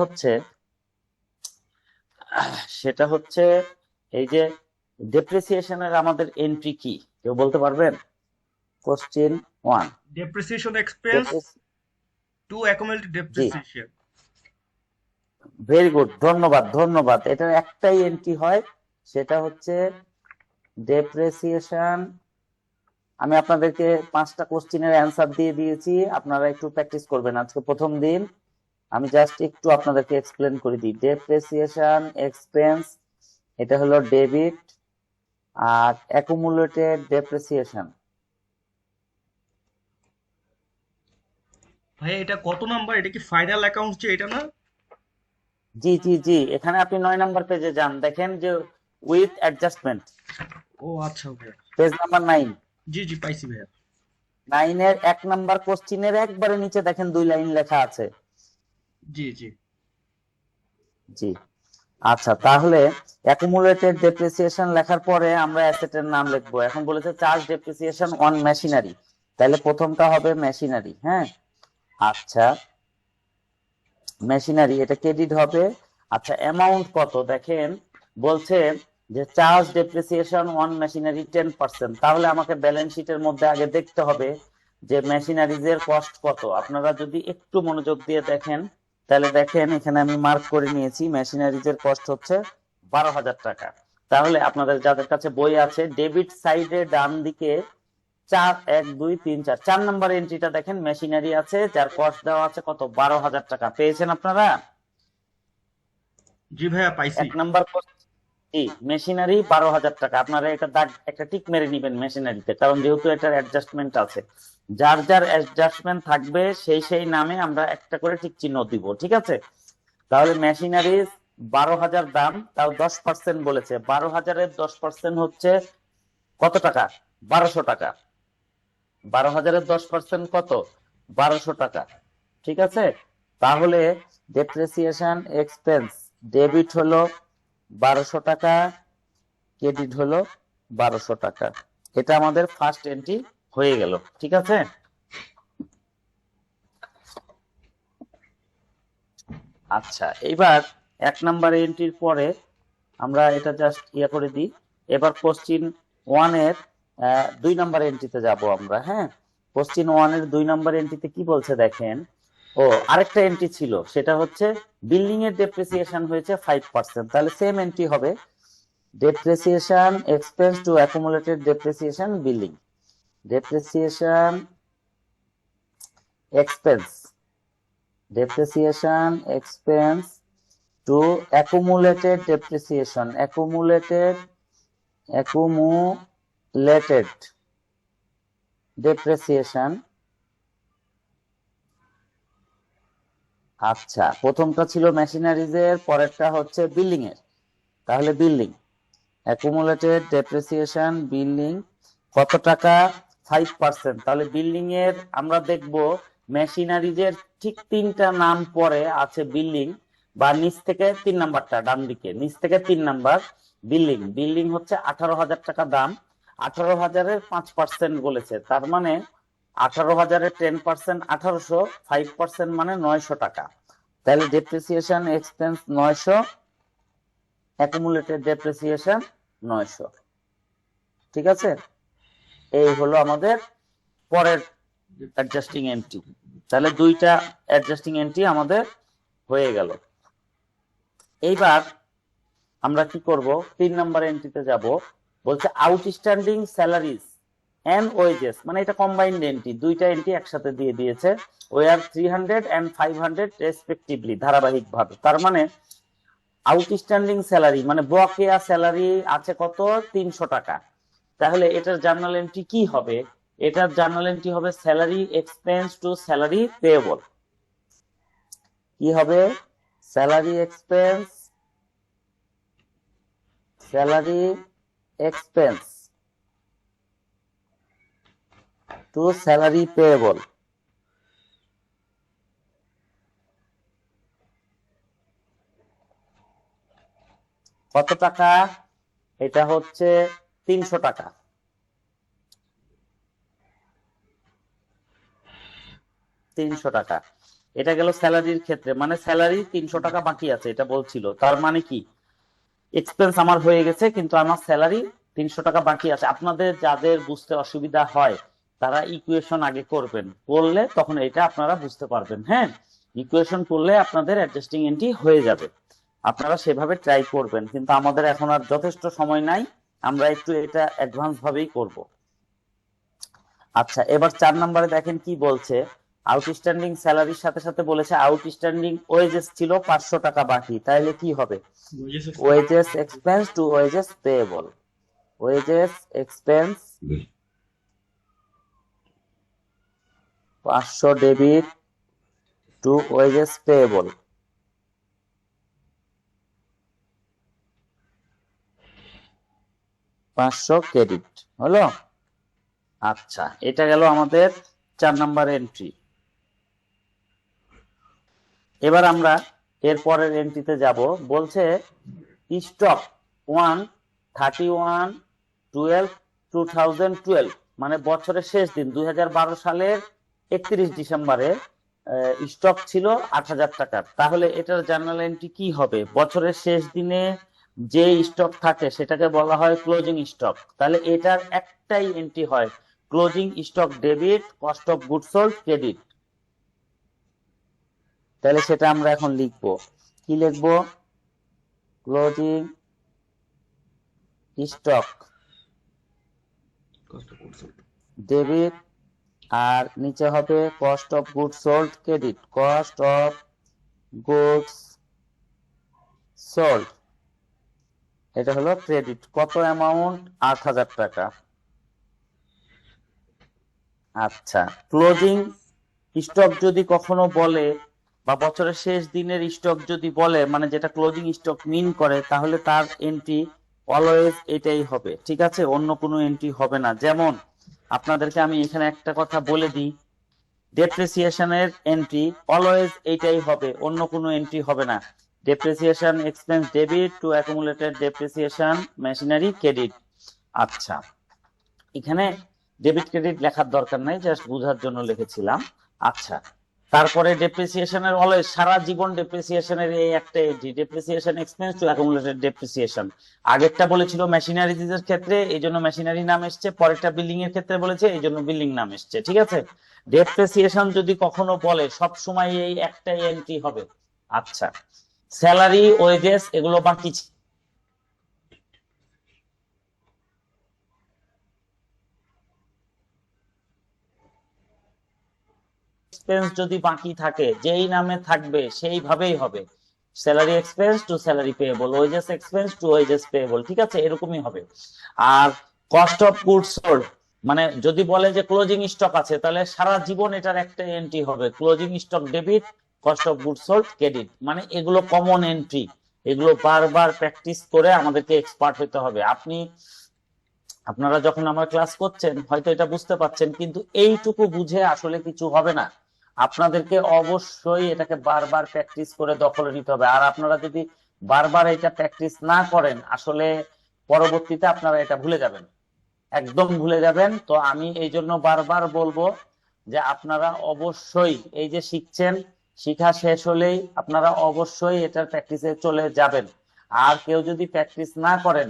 হচ্ছে এই যে ডেপ্রিসিয়েশনের আমাদের এন্ট্রি কি, কেউ বলতে পারবেন? Question 1। Depreciation expense to accumulated জি, ডেপ্রিসিয়েশন। ভেরি গুড, ধন্যবাদ ধন্যবাদ। এটার একটাই এন্ট্রি হয়, সেটা হচ্ছে ডেপ্রিসিয়েশন। আমি আপনাদেরকে 5টা কোশ্চেনের অ্যান্সার দিয়ে দিয়েছি, আপনারা একটু প্র্যাকটিস করবেন, আজকে প্রথম দিন। আমি জাস্ট একটু আপনাদেরকে এক্সপ্লেন করে দিই। ডেপ্রিসিয়েশন এক্সপেন্স, এটা হলো ডেবিট, আর অ্যাকুমুলেটেড ডেপ্রিসিয়েশন। ভাই এটা কত নাম্বার? এটা কি ফাইনাল অ্যাকাউন্ট যে এটা না? জি জি জি, এখানে আপনি 9 নাম্বার পেজে যান, দেখেন যে উইথ অ্যাডজাস্টমেন্ট, ও আচ্ছা ভাইয়া, পেজ নাম্বার 9। জি জি পাইছি ভাইয়া। 9 এর 1 নাম্বার কোশ্চিনের একবারে নিচে দেখেন 2 লাইন লেখা আছে। জি জি জি, আচ্ছা, তাহলে অ্যাকুমুলেটেড ডেপ্রিসিয়েশন লেখার পরে আমরা অ্যাসেটের নাম লিখবো। এখন বলেছে চার্জ ডেপ্রিসিয়েশন অন মেশিনারি, তাহলে প্রথমটা হবে মেশিনারি। হ্যাঁ, আচ্ছা, মেশিনারি এটা ক্রেডিট হবে। আচ্ছা, অ্যামাউন্ট কত দেখেন, বলছে যে চার্জ ডেপ্রিসিয়েশন অন মেশিনারি 10%। তাহলে আমাকে ব্যালেন্স শিটের মধ্যে আগে দেখতে হবে যে মেশিনারিজের কস্ট কত। আপনারা যদি একটু মনোযোগ দিয়ে দেখেন, তাহলে দেখেন এখানে আমি মার্ক করে নিয়েছি, মেশিনারিজের কস্ট হচ্ছে 12,000 টাকা। তাহলে আপনাদের যাদের কাছে বই আছে, ডেবিট সাইডে ডান দিকে 4 নাম্বার এন্ট্রিটা দেখেন, মেশিনারি আছে, যার কস্ট দেওয়া আছে কত, 12,000 টাকা। পেয়েছেন আপনারা? জি ভাইয়া পাইছি। 1 নাম্বার জি, মেশিনারি 12,000 টাকা। আপনারা এটা দাগ একটা টিক মেরে নিবেন মেশিনারিতে, কারণ যেহেতু এটার অ্যাডজাস্টমেন্ট আছে, যার যার অ্যাডজাস্টমেন্ট থাকবে সেই নামে আমরা একটা করে টিক চিহ্ন দিব, ঠিক আছে? তাহলে মেশিনারি 12,000 দাম, তাও 10% বলেছে। 12,000-এর 10% হচ্ছে কত টাকা? 1200 টাকা। 12,000-এর 10% কত? 1200 টাকা, ঠিক আছে? তাহলে ডেপ্রিসিয়েশন এক্সপেন্স ডেবিট হলো 1200 টাকা, ক্রেডিট হলো 1200 টাকা। এটা আমাদের ফার্স্ট এন্ট্রি হয়ে গেল। ঠিক আছে, আচ্ছা এবার 1 নাম্বার এন্ট্রির পরে আমরা এটা জাস্ট ইয়ে করে দিই। এবার কোশ্চিন 1-এর 2 নাম্বার এন্ট্রিতে যাব আমরা। হ্যাঁ, কোশ্চিন 1-এর 2 নাম্বার এন্ট্রিতে কি বলছে দেখেন। ও আরেকটা এন্ট্রি ছিল, সেটা হচ্ছে বিল্ডিং এর ডেপ্রিসিয়েশন হয়েছে 5%, তাহলে সেম এন্ট্রি হবে depreciation expense to accumulated depreciation building, depreciation expense, depreciation expense to accumulated depreciation, accumulated depreciation। আচ্ছা, প্রথমটা ছিল মেশিনারিজ এর, পরেরটা হচ্ছে বিল্ডিং এর। তাহলে বিল্ডিং accumulated depreciation বিল্ডিং কত টাকা? 5%। তাহলে বিল্ডিং এর আমরা দেখব মেশিনারিজের ঠিক 3টা নাম পরে আছে বিল্ডিং, বা নিচ থেকে 3 নাম্বারটা, ডান দিকে নিচ থেকে 3 নাম্বার বিল্ডিং। বিল্ডিং হচ্ছে 18,000 টাকা দাম, 18,000-এর 5% বলেছে, তার মানে 18,000-এর 10% 1800, 5% মানে 900 টাকা। তাহলে ডেপ্রিসিয়েশন এক্সপেন্স 900, অ্যাকুমুলেটেড ডেপ্রিসিয়েশন 900। ঠিক আছে, এই হলো আমাদের পরের অ্যাডজাস্টিং এন্ট্রি। তাহলে 2টা অ্যাডজাস্টিং এন্ট্রি আমাদের হয়ে গেল। এইবার আমরা কি করব, 3 নাম্বার এন্ট্রিতে যাব। বলছে আউটস্ট্যান্ডিং স্যালারিজ এন্ড ওয়েজেস, মানে এটা কম্বাইন্ড এন্ট্রি, 2টা এন্ট্রি একসাথে দিয়ে দিয়েছে। ওয়ার 300 and 500 রেসপেক্টিভলি, ধারাবাহিক ভাবে। তার মানে আউটস্ট্যান্ডিং স্যালারি মানে বকেয়া স্যালারি আছে কত? 300 টাকা। তাহলে এটার জার্নাল এন্ট্রি কি হবে? এটার জার্নাল এন্ট্রি হবে salary expense to salary payable. কি হবে? Salary expense to salary payable. কত টাকা? এটা হচ্ছে 300 টাকা। 300 টাকা, এটা গেল স্যালারির ক্ষেত্রে, মানে স্যালারি 300 টাকা বাকি আছে এটা বলছিল। তার মানে কি, এক্সপেন্স আমার হয়ে গেছে কিন্তু আমার স্যালারি 300 টাকা বাকি আছে। আপনাদের যাদের বুঝতে অসুবিধা হয় তারা ইকুয়েশন আগে করবেন, করলে তখন এটা আপনারা বুঝতে পারবেন। হ্যাঁ, ইকুয়েশন করলে আপনাদের অ্যাডজাস্টিং এন্ট্রি হয়ে যাবে। আপনারা সেভাবে ট্রাই করবেন, কিন্তু আমাদের এখন আর যথেষ্ট সময় নাই, আমরা একটু এটা অ্যাডভান্স ভাবেই করব। আচ্ছা, এবার 4 নাম্বারে দেখেন কি বলছে। আউটস্ট্যান্ডিং স্যালারির সাথে সাথে বলেছে আউটস্ট্যান্ডিং ওয়েজেস ছিল 500 টাকা বাকি। তাহলে কি হবে? Wages expense to wages payable, wages expense 500 debit to wages payable. Credit হলো। আচ্ছা, এটা গেল আমাদের 4 নাম্বার এন্ট্রি। এবার আমরা এর পরের এন্ট্রিতে যাব। বলছে স্টক 1 31/12/2012, মানে বছরের শেষ দিন 2012 সালের 31 ডিসেম্বরে স্টক ছিল 8,000 টাকার। তাহলে এটার জার্নাল এন্ট্রি কি হবে? বছরের শেষ দিনে যে স্টক থাকে সেটাকে বলা হয় ক্লোজিং স্টক। তাহলে এটার একটাই এন্ট্রি হয় closing stock debit cost of goods sold credit. তাহলে সেটা আমরা এখন লিখবো। কি লিখবো? ক্লোজিং স্টক ডেবিট, আর নিচে হবে cost of goods sold credit, cost of goods sold, এটা হলো ক্রেডিট। কত অ্যামাউন্ট? 8,000 টাকা। আচ্ছা, ক্লোজিং স্টক যদি কখনো বলে বা বছরের শেষ দিনের স্টক যদি বলে, মানে যেটা ক্লোজিং স্টক মিন করে, তাহলে তার এন্ট্রি অলওয়েজ এটাই হবে। ঠিক আছে, অন্য কোনো এন্ট্রি হবে না। যেমন আপনাদেরকে আমি এখানে একটা কথা বলে দিই, ডেপ্রিসিয়েশনের এন্ট্রি অলওয়েজ এইটাই হবে, অন্য কোনো এন্ট্রি হবে না। Depreciation expense debit two accumulated depreciation machinery credit. আচ্ছা, এখানে ডেবিট ক্রেডিট লেখার দরকার নাই, জাস্ট বোঝার জন্য লিখেছিলাম। আচ্ছা, তারপরে ডেপ্রিসিয়েশনের অলওয়েজ সারা জীবন ডেপ্রিসিয়েশনের এই একটা entry, depreciation expense to accumulated depreciation. আগেরটা বলেছিল মেশিনারিজের ক্ষেত্রে, এই জন্য মেশিনারি নাম এসছে, পরেরটা বিল্ডিং এর ক্ষেত্রে বলেছে, এই জন্য বিল্ডিং নাম এসছে। ঠিক আছে, ডেপ্রিসিয়েশন যদি কখনো বলে সব সময় এই একটাই এন্ট্রি হবে। আচ্ছা, স্যালারি, ওয়েজেস এগুলো বাকি এক্সপেন্স যদি বাকি থাকে যেই নামে থাকবে সেইভাবেই হবে। Salary expense to salary payable, wages expense to wages payable. ঠিক আছে, এরকমই হবে। আর কস্ট অফ গুডস সোল্ড মানে যদি বলে যে ক্লোজিং স্টক আছে, তাহলে সারা জীবন এটার একটা এন্ট্রি হবে, closing stock debit, cost of goods sold credit. মানে এগুলো কমন এন্ট্রি, এগুলো বারবার প্র্যাকটিস করে আমাদেরকে এক্সপার্ট হতে হবে। আপনারা যখন আমার ক্লাস করছেন হয়তো এটা বুঝতে পারছেন, কিন্তু এইটুকু বুঝে আসলে কিছু হবে না। আপনাদেরকে অবশ্যই এটাকে বারবার প্র্যাকটিস করে দখলে নিতে হবে। আর আপনারা যদি বারবার এটা প্র্যাকটিস না করেন, আসলে পরবর্তীতে আপনারা এটা ভুলে যাবেন, একদম ভুলে যাবেন। তো আমি এই জন্য বারবার বলবো যে আপনারা অবশ্যই এই যে শিখছেন, শিখা শেষ হলেই আপনারা অবশ্যই এটার প্র্যাকটিসে চলে যাবেন। আর কেউ যদি প্র্যাকটিস না করেন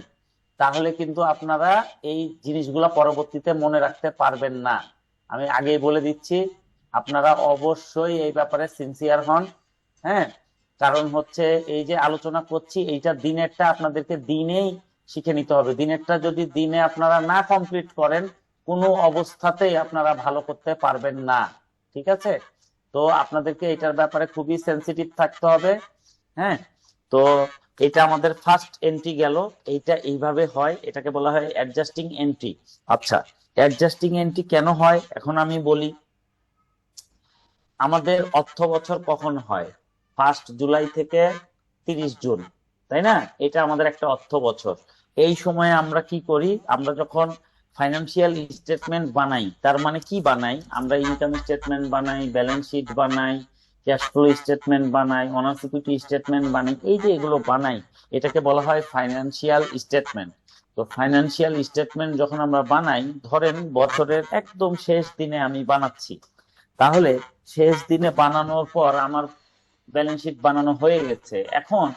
তাহলে কিন্তু আপনারা এই জিনিসগুলো পরবর্তীতে মনে রাখতে পারবেন না। আমি আগেই বলে দিচ্ছি, আপনারা অবশ্যই এই ব্যাপারে সিনসিয়ার হন। হ্যাঁ, কারণ হচ্ছে এই যে আলোচনা করছি এইটা দিনেরটা আপনাদেরকে দিনেই শিখে নিতে হবে। দিনেরটা যদি দিনে আপনারা না কমপ্লিট করেন কোনো অবস্থাতেই আপনারা ভালো করতে পারবেন না। ঠিক আছে, তো আপনাদেরকে এটার ব্যাপারে খুবই সেন্সিটিভ থাকতে হবে। হ্যাঁ, তো এটা আমাদের ফার্স্ট এন্ট্রি গেল, এইটা এইভাবে হয়, এটাকে বলা হয় অ্যাডজাস্টিং এন্ট্রি। আচ্ছা, অ্যাডজাস্টিং এন্ট্রি কেন হয় এখন আমি বলি। আমাদের অর্থ বছর কখন হয়? 1 জুলাই থেকে 30 জুন, তাই না? এটা আমাদের একটা অর্থ বছর। এই সময়ে আমরা কি করি? আমরা যখন ফাইন্যান্সিয়াল স্টেটমেন্ট বানাই, তার মানে কি বানাই? আমরা ইনকাম স্টেটমেন্ট বানাই, ব্যালেন্স শিট বানাই, ক্যাশ ফ্লো স্টেটমেন্ট বানাই, ওনার সিকিউরিটি স্টেটমেন্ট বানাই। এই যে এগুলো বানাই, এটাকে বলা হয় ফাইন্যান্সিয়াল স্টেটমেন্ট। তো ফাইন্যান্সিয়াল স্টেটমেন্ট যখন আমরা বানাই, ধরেন বছরের একদম শেষ দিনে আমি বানাচ্ছি, তাহলে শেষ দিনে বানানোর পর আমার ব্যালেন্স শিট বানানো হয়ে গেছে। এখন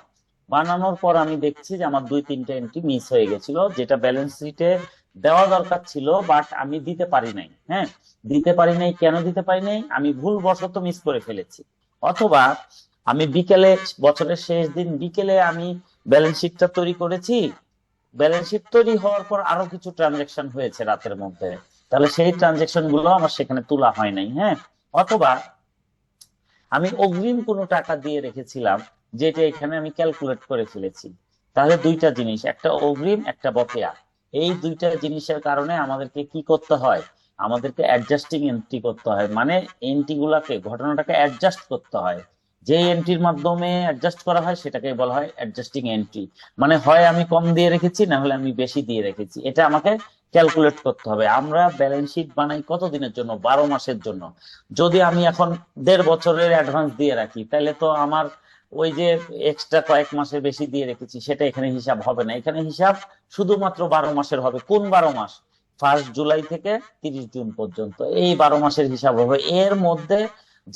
বানানোর পর আমি দেখছি যে আমার 2-3টা এন্ট্রি মিস হয়ে গেছিল, যেটা ব্যালেন্স শিটে দেওয়া দরকার ছিল, বাট আমি দিতে পারি নাই। হ্যাঁ, দিতে পারি নাই, কেন দিতে পারি নাই? আমি ভুলবশত মিস করে ফেলেছি। অথবা আমি বিকেলে, বছরের শেষ দিন বিকেলে আমি ব্যালেন্স শিটটা তৈরি করেছি, ব্যালেন্স শিট তৈরি হওয়ার পর আরো কিছু ট্রানজেকশন হয়েছে রাতের মধ্যে, তাহলে সেই ট্রানজেকশন গুলো আমার সেখানে তোলা হয় নাই। হ্যাঁ, অথবা আমি অগ্রিম কোনো টাকা দিয়ে রেখেছিলাম, যেটা এখানে আমি ক্যালকুলেট করে ফেলেছি। তাহলে দুইটা জিনিস, একটা অগ্রিম, একটা বকেয়া। এই দুইটা জিনিসের কারণে আমাদেরকে কি করতে হয়? আমাদেরকে অ্যাডজাস্টিং এন্ট্রি করতে হয়, মানে এন্ট্রি গুলাকে, ঘটনাটাকে অ্যাডজাস্ট করতে হয়। যে এন্ট্রির মাধ্যমে অ্যাডজাস্ট করা হয় সেটাকে বলা হয় অ্যাডজাস্টিং এন্ট্রি। মানে হয় আমি কম দিয়ে রেখেছি, না হলে আমি বেশি দিয়ে রেখেছি, এটা আমাকে ক্যালকুলেট করতে হবে। আমরা ব্যালেন্স শিট বানাই কতদিনের জন্য? 12 মাসের জন্য। যদি আমি এখন 1.5 বছরের অ্যাডভান্স দিয়ে রাখি, তাহলে তো আমার ওই যে এক্সট্রা কয়েক মাসের বেশি দিয়ে রেখেছি সেটা এখানে হিসাব হবে না। এখানে হিসাব শুধুমাত্র 12 মাসের হবে। কোন 12 মাস? 1 জুলাই থেকে 30 জুন পর্যন্ত, এই 12 মাসের হিসাব হবে। এর মধ্যে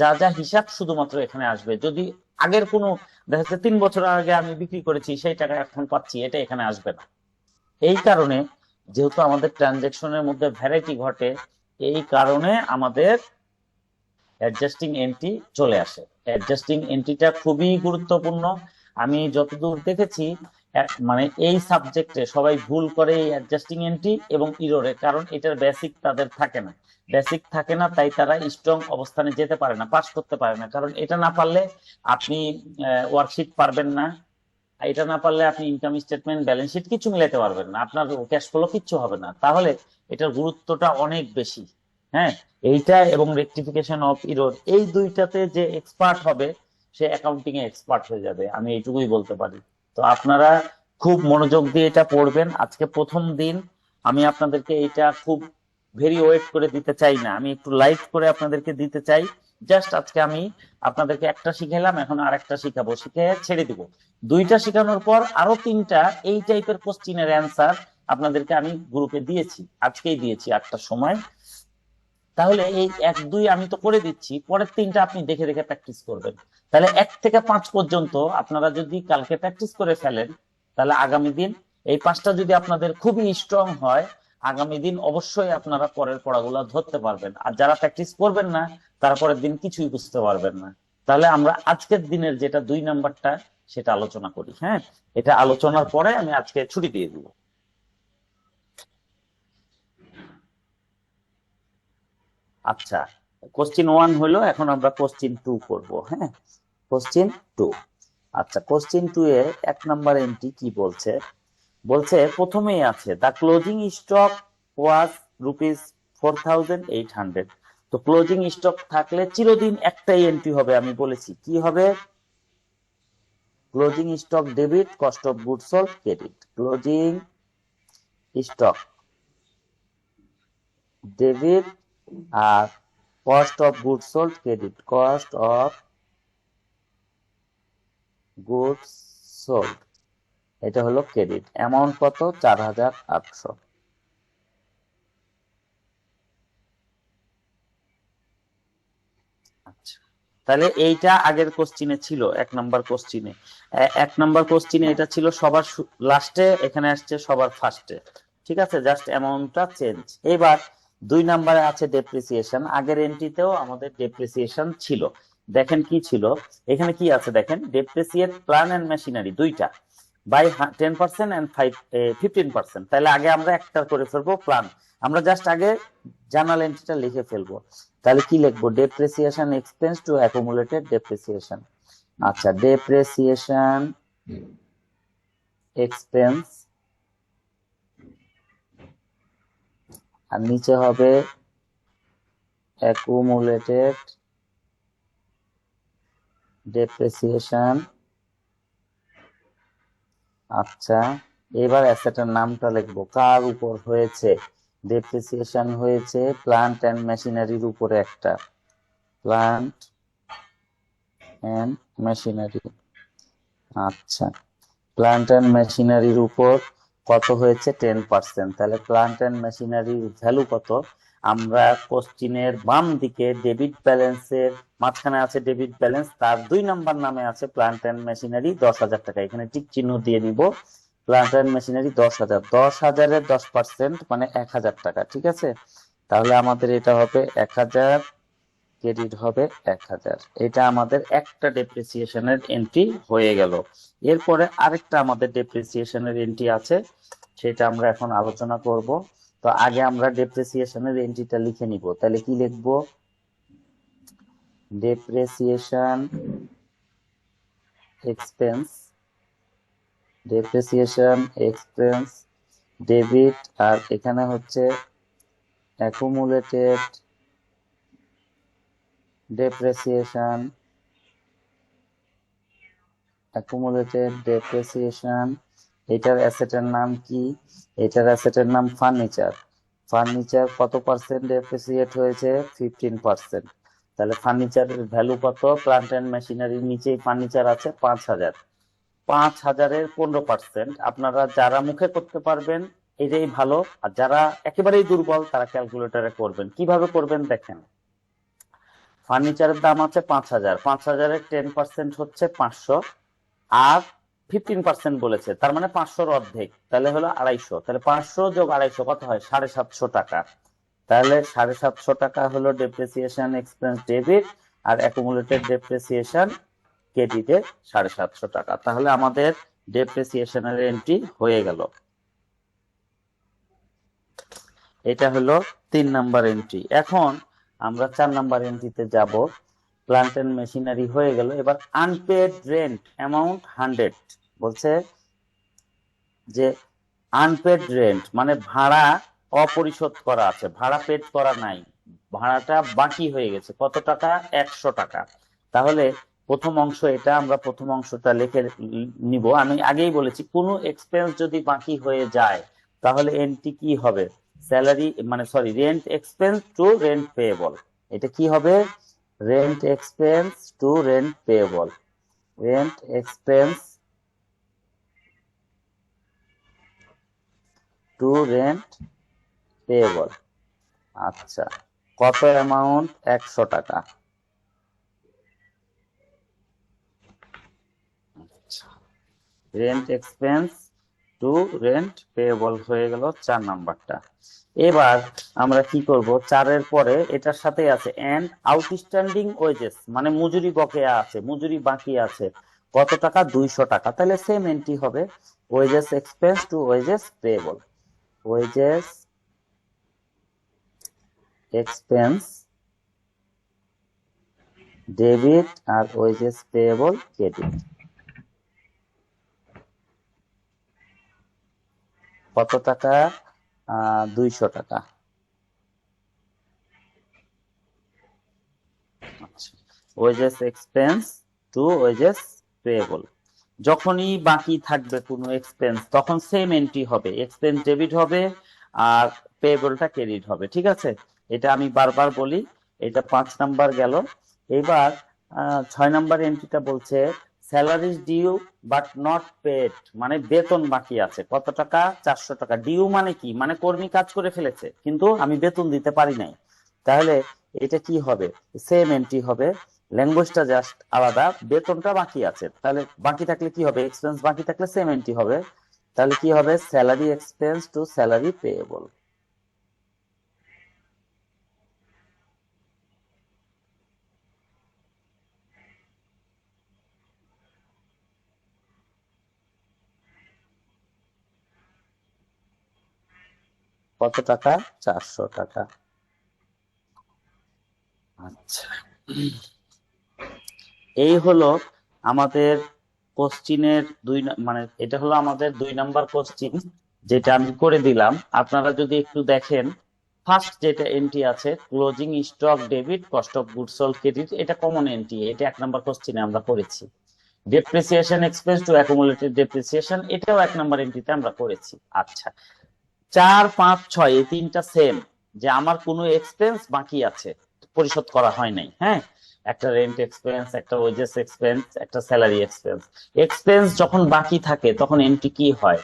যা যা হিসাব শুধুমাত্র এখানে আসবে। যদি আগের কোনো, দেখা যাচ্ছে 3 বছর আগে আমি বিক্রি করেছি, সেই টাকা এখন পাচ্ছি, এটা এখানে আসবে না। এই কারণে, যেহেতু আমাদের ট্রানজেকশনের মধ্যে ভ্যারাইটি ঘটে, এই কারণে আমাদের অ্যাডজাস্টিং এন্ট্রি চলে আসে। অ্যাডজাস্টিং এন্ট্রিটা খুবই গুরুত্বপূর্ণ। আমি যতদূর দেখেছি মানে এই সাবজেক্টে সবাই ভুল করে এই অ্যাডজাস্টিং এন্ট্রি এবং ইরোরে, কারণ এটার বেসিক তাদের থাকে না। বেসিক থাকে না, তাই তারা স্ট্রং অবস্থানে যেতে পারে না, পাস করতে পারে না। কারণ এটা না পারলে আপনি ওয়ার্কশিট পারবেন না, এটা না পারলে আপনি ইনকাম স্টেটমেন্ট, ব্যালেন্স শিট কিছু মিলাতে পারবেন না, আপনার ক্যাশ ফ্লো কিচ্ছু হবে না। তাহলে এটার গুরুত্বটা অনেক বেশি। হ্যাঁ, এইটা এবং রেকটিফিকেশন অফ ইরর, এই দুইটাতে যে এক্সপার্ট হবে সে অ্যাকাউন্টিং এ এক্সপার্ট হয়ে যাবে, আমি এইটুকুই বলতে পারি। তো আপনারা খুব মনোযোগ দিয়ে এটা পড়বেন। আজকে প্রথম দিন, আমি আপনাদেরকে এটা খুব ভেরি ওয়েট করে দিতে চাই না, আমি একটু লাইট করে আপনাদেরকে দিতে চাই। জাস্ট আজকে আমি আপনাদেরকে একটা শিখাইলাম, এখন আরেকটা শিখাবো, শিখে ছেড়ে দিব। 2টা শিখানোর পর আরো 3টা এই টাইপের কোশ্চিনের অ্যান্সার আপনাদেরকে আমি গ্রুপে দিয়েছি, আজকেই দিয়েছি 8টার সময়। তাহলে এই 1 2 আমি তো করে দিচ্ছি, পরের 3টা আপনি দেখে দেখে প্র্যাকটিস করবেন। তাহলে 1 থেকে 5 পর্যন্ত আপনারা যদি কালকে প্র্যাকটিস করে ফেলেন, তাহলে আগামী দিন এই 5টা যদি আপনাদের খুবই স্ট্রং হয়, আগামী দিন অবশ্যই আপনারা পরের পড়াগুলো ধরতে পারবেন। আর যারা প্র্যাকটিস করবেন না, তারা পরের দিন কিছুই বুঝতে পারবেন না। তাহলে আমরা আজকের দিনের যেটা 2 নাম্বারটা সেটা আলোচনা করি। হ্যাঁ, এটা আলোচনার পরে আমি আজকে ছুটি দিয়ে দিব। আচ্ছা, কোশ্চিন 1 হলো, এখন আমরা কোশ্চিন 2 করব। হ্যাঁ, কোশ্চিন 2। আচ্ছা, কোশ্চিন 2 এ 1 নাম্বার এন্ট্রি কি বলছে? বলছে প্রথমেই আছে দ্য ক্লোজিং স্টক ওয়াজ ₹4,800। তো ক্লোজিং স্টক থাকলে চিরদিন একটাই এন্ট্রি হবে, আমি বলেছি কি হবে? Closing stock debit, cost of goods sold credit. Closing stock debit আর cost of goods sold credit. Cost of goods sold, এটা হলো ক্রেডিট। অ্যামাউন্ট কত? 4,800। আচ্ছা, তাহলে এইটা আগের কোশ্চিনে ছিল, 1 নাম্বার কোশ্চিনে। 1 নাম্বার কোশ্চিনে এটা ছিল সবার লাস্টে, এখানে আসছে সবার ফার্স্টে। ঠিক আছে, জাস্ট অ্যামাউন্টটা চেঞ্জ। এবার 2 নাম্বারে আছে ডেপ্রিসিয়েশন। আগের এন্ট্রিতেও আমাদের ডেপ্রিসিয়েশন ছিল। দেখেন কি ছিল এখানে, কি আছে দেখেন, ডেপ্রিসিয়েট প্ল্যান্ট এন্ড মেশিনারি দুইটা বাই 10% এন্ড 15%। তাহলে আগে আমরা একটা করে ফেলবো প্ল্যান। আমরা জাস্ট আগে জার্নাল এন্ট্রিটা লিখে ফেলবো। তাহলে কি লিখবো? Depreciation expense to accumulated depreciation. আচ্ছা, ডেপ্রিসিয়েশন এক্সপেন্স, আর নিচে হবে অ্যাকুমুলেটেড ডেপ্রিসিয়েশন। আচ্ছা, এবার অ্যাসেটের নামটা লিখবো। কার উপর হয়েছে ডেপ্রিসিয়েশন? হয়েছে প্লান্ট এন্ড মেশিনারির উপরে একটা, প্লান্ট এন্ড মেশিনারি। আচ্ছা, প্লান্ট এন্ড মেশিনারির উপর কত হয়েছে? 10%। তাহলে প্লান্ট এন্ড মেশিনারির ভ্যালু কত? আমরা কোশ্চিনের বাম দিকে ডেবিট ব্যালেন্সের মাঝখানে আছে ডেবিট ব্যালেন্স, তার 2 নাম্বার নামে আছে প্লান্ট এন্ড মেশিনারি 10,000 টাকা। এখানে টিক চিহ্ন দিয়ে নিব। প্লান্ট এন্ড মেশিনারি 10,000, 10,000-এর 10% মানে 1,000 টাকা। ঠিক আছে, তাহলে আমাদের এটা হবে 1,000, ক্রেডিট হবে 1,000। এটা আমাদের একটা ডেপ্রিসিয়েশনের এন্ট্রি হয়ে গেল। এরপরে আরেকটা আমাদের ডেপ্রিসিয়েশনের এন্ট্রি আছে, সেটা আমরা এখন আলোচনা করব। তো আগে আমরা ডেপ্রিসিয়েশনের এন্ট্রিটা লিখে নিব। তাহলে কি লিখব? Depreciation expense, depreciation expense debit, আর এখানে হচ্ছে অ্যাকুমুলেটেড ডেপ্রিসিয়েশন, অ্যাকুমুলেটেড ডেপ্রিসিয়েশন। এটার অ্যাসেটের নাম কি? এটার অ্যাসেটের নাম ফার্নিচার। ফার্নিচার কত পার্সেন্ট ডেপ্রিসিয়েট হয়েছে? 15%। তাহলে ফার্নিচারের ভ্যালু কত? প্লান্ট এন্ড মেশিনারির নিচেই ফার্নিচার আছে 5,000। 5,000-এর 15%। আপনারা যারা মুখে করতে পারবেন এটাই ভালো, আর যারা একেবারেই দুর্বল তারা ক্যালকুলেটরে করবেন। কিভাবে করবেন দেখেন, ফার্নিচারের দাম আছে 5,000, 5,000-এর 10% হচ্ছে 500, আর 15% বলেছে, তার মানে 500-র অর্ধেক, তাহলে হলো 250। তাহলে 500 যোগ 250 কত হয়? 750 টাকা। তাহলে 750 টাকা হলো ডেপ্রিসিয়েশন এক্সপেন্স ডেবিট, আর অ্যাকুমুলেটেড ডেপ্রিসিয়েশন ক্রেডিটে 750 টাকা। তাহলে আমাদের ডেপ্রিসিয়েশনের এন্ট্রি হয়ে গেল। এটা হলো 3 নাম্বার এন্ট্রি। এখন আমরা 4 নাম্বার এন্ট্রিতে যাব। প্লান্ট এন্ড মেশিনারি হয়ে গেল। এবার আনপেড রেন্ট অ্যামাউন্ট 100 বলছে যে আনপেড রেন্ট মানে ভাড়া অপরিশোধ করা আছে, ভাড়া পেড করা নাই, ভাড়াটা বাকি হয়ে গেছে। কত টাকা? 100 টাকা। তাহলে প্রথম অংশ এটা, আমরা প্রথম অংশটা লিখে নিব। আমি আগেই বলেছি কোনো এক্সপেন্স যদি বাকি হয়ে যায় তাহলে এন্ট্রি কি হবে? স্যালারি মানে sorry rent expense two rent payable. এটা কি হবে? Rent expense two rent payable. Rent expense two rent payable. আচ্ছা, কত অ্যামাউন্ট? 100 টাকা। Rent expense two rent payable হয়ে গেল 4 নাম্বারটা। এবার আমরা কি করব, 4-এর পরে এটার সাথে আছে এন্ড আউটস্ট্যান্ডিং ওয়েজেস, মানে মজুরি বকেয়া আছে, মজুরি বাকি আছে কত টাকা? 200 টাকা। তাহলে সেম এন্ট্রি হবে, wages expense to wages payable. Wages expense debit আর ওয়েজেস পেয়েবল ক্রেডিট। কত টাকা? 200 টাকা। Wages expense to wages payable. যখনই বাকি থাকবে কোনো এক্সপেন্স তখন সেম এন্ট্রি হবে, এক্সপেন্স ডেবিট হবে আর পেয়েবলটা ক্রেডিট হবে। ঠিক আছে, এটা আমি বারবার বলি। এটা 5 নাম্বার গেল। এবার 6 নাম্বার এন্ট্রিটা বলছে salaries due but not paid, মানে বেতন বাকি আছে কত টাকা? 400 টাকা। ডিউ মানে কি? মানে কর্মী কাজ করে ফেলেছে কিন্তু আমি বেতন দিতে পারি নাই। তাহলে এটা কি হবে? সেম এন্ট্রি হবে, ল্যাঙ্গুয়েজটা জাস্ট আলাদা, বেতনটা বাকি আছে। তাহলে বাকি থাকলে কি হবে? এক্সপেন্স বাকি থাকলে সেম এন্ট্রি হবে। তাহলে কি হবে? Salary expense to salary payable. কত টাকা? 400 টাকা। আচ্ছা, এই হলো আমাদের কোশ্চিনের মানে এটা হলো আমাদের 2 নাম্বার কোশ্চিন, যেটা আমি করে দিলাম। আপনারা যদি একটু দেখেন, ফার্স্ট যেটা এন্ট্রি আছে closing stock debit cost of goods sold credit, এটা কমন এন্ট্রি, এটা 1 নাম্বার কোশ্চিনে আমরা করেছি। Depreciation expense to accumulated depreciation, এটাও 1 নাম্বার এন্ট্রিতে আমরা করেছি। আচ্ছা, 4, 5, 6 এই তিনটা সেম, যে আমার কোনো এক্সপেন্স বাকি আছে, পরিশোধ করা হয় নাই। হ্যাঁ, একটা রেন্ট এক্সপেন্স, একটা ওয়েজেস এক্সপেন্স, একটা স্যালারি এক্সপেন্স। এক্সপেন্স যখন বাকি থাকে তখন এন্ট্রি কি হয়?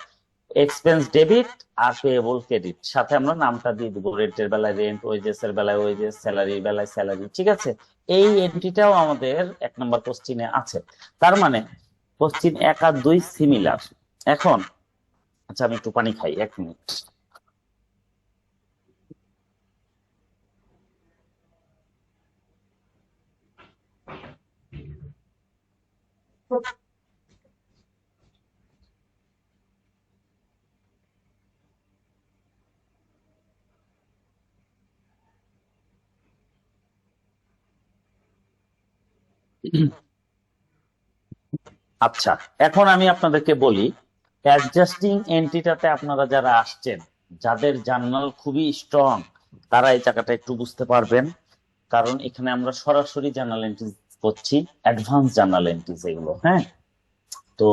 এক্সপেন্স ডেবিট আর পেয়েবল ক্রেডিট, সাথে আমরা নামটা দিয়ে দিব, রেন্টের বেলায় রেন্ট, ওয়েজেস এর বেলায় ওয়েজেস, স্যালারির বেলায় স্যালারি। ঠিক আছে, এই এন্ট্রিটাও আমাদের 1 নাম্বার কোশ্চিনে আছে। তার মানে কোশ্চিন 1 আর 2 সিমিলার। এখন আচ্ছা, আমি একটু পানি খাই, 1 মিনিট। আচ্ছা, এখন আমি আপনাদেরকে বলি, অ্যাডজাস্টিং এন্ট্রিটাতে আপনারা যারা আসছেন, যাদের জার্নাল খুবই স্ট্রং, তারা এই জায়গাটা একটু বুঝতে পারবেন। কারণ এখানে আমরা সরাসরি জার্নাল এন্ট্রিজ করছি, অ্যাডভান্স জার্নাল এন্ট্রিজ এগুলো। হ্যাঁ, তো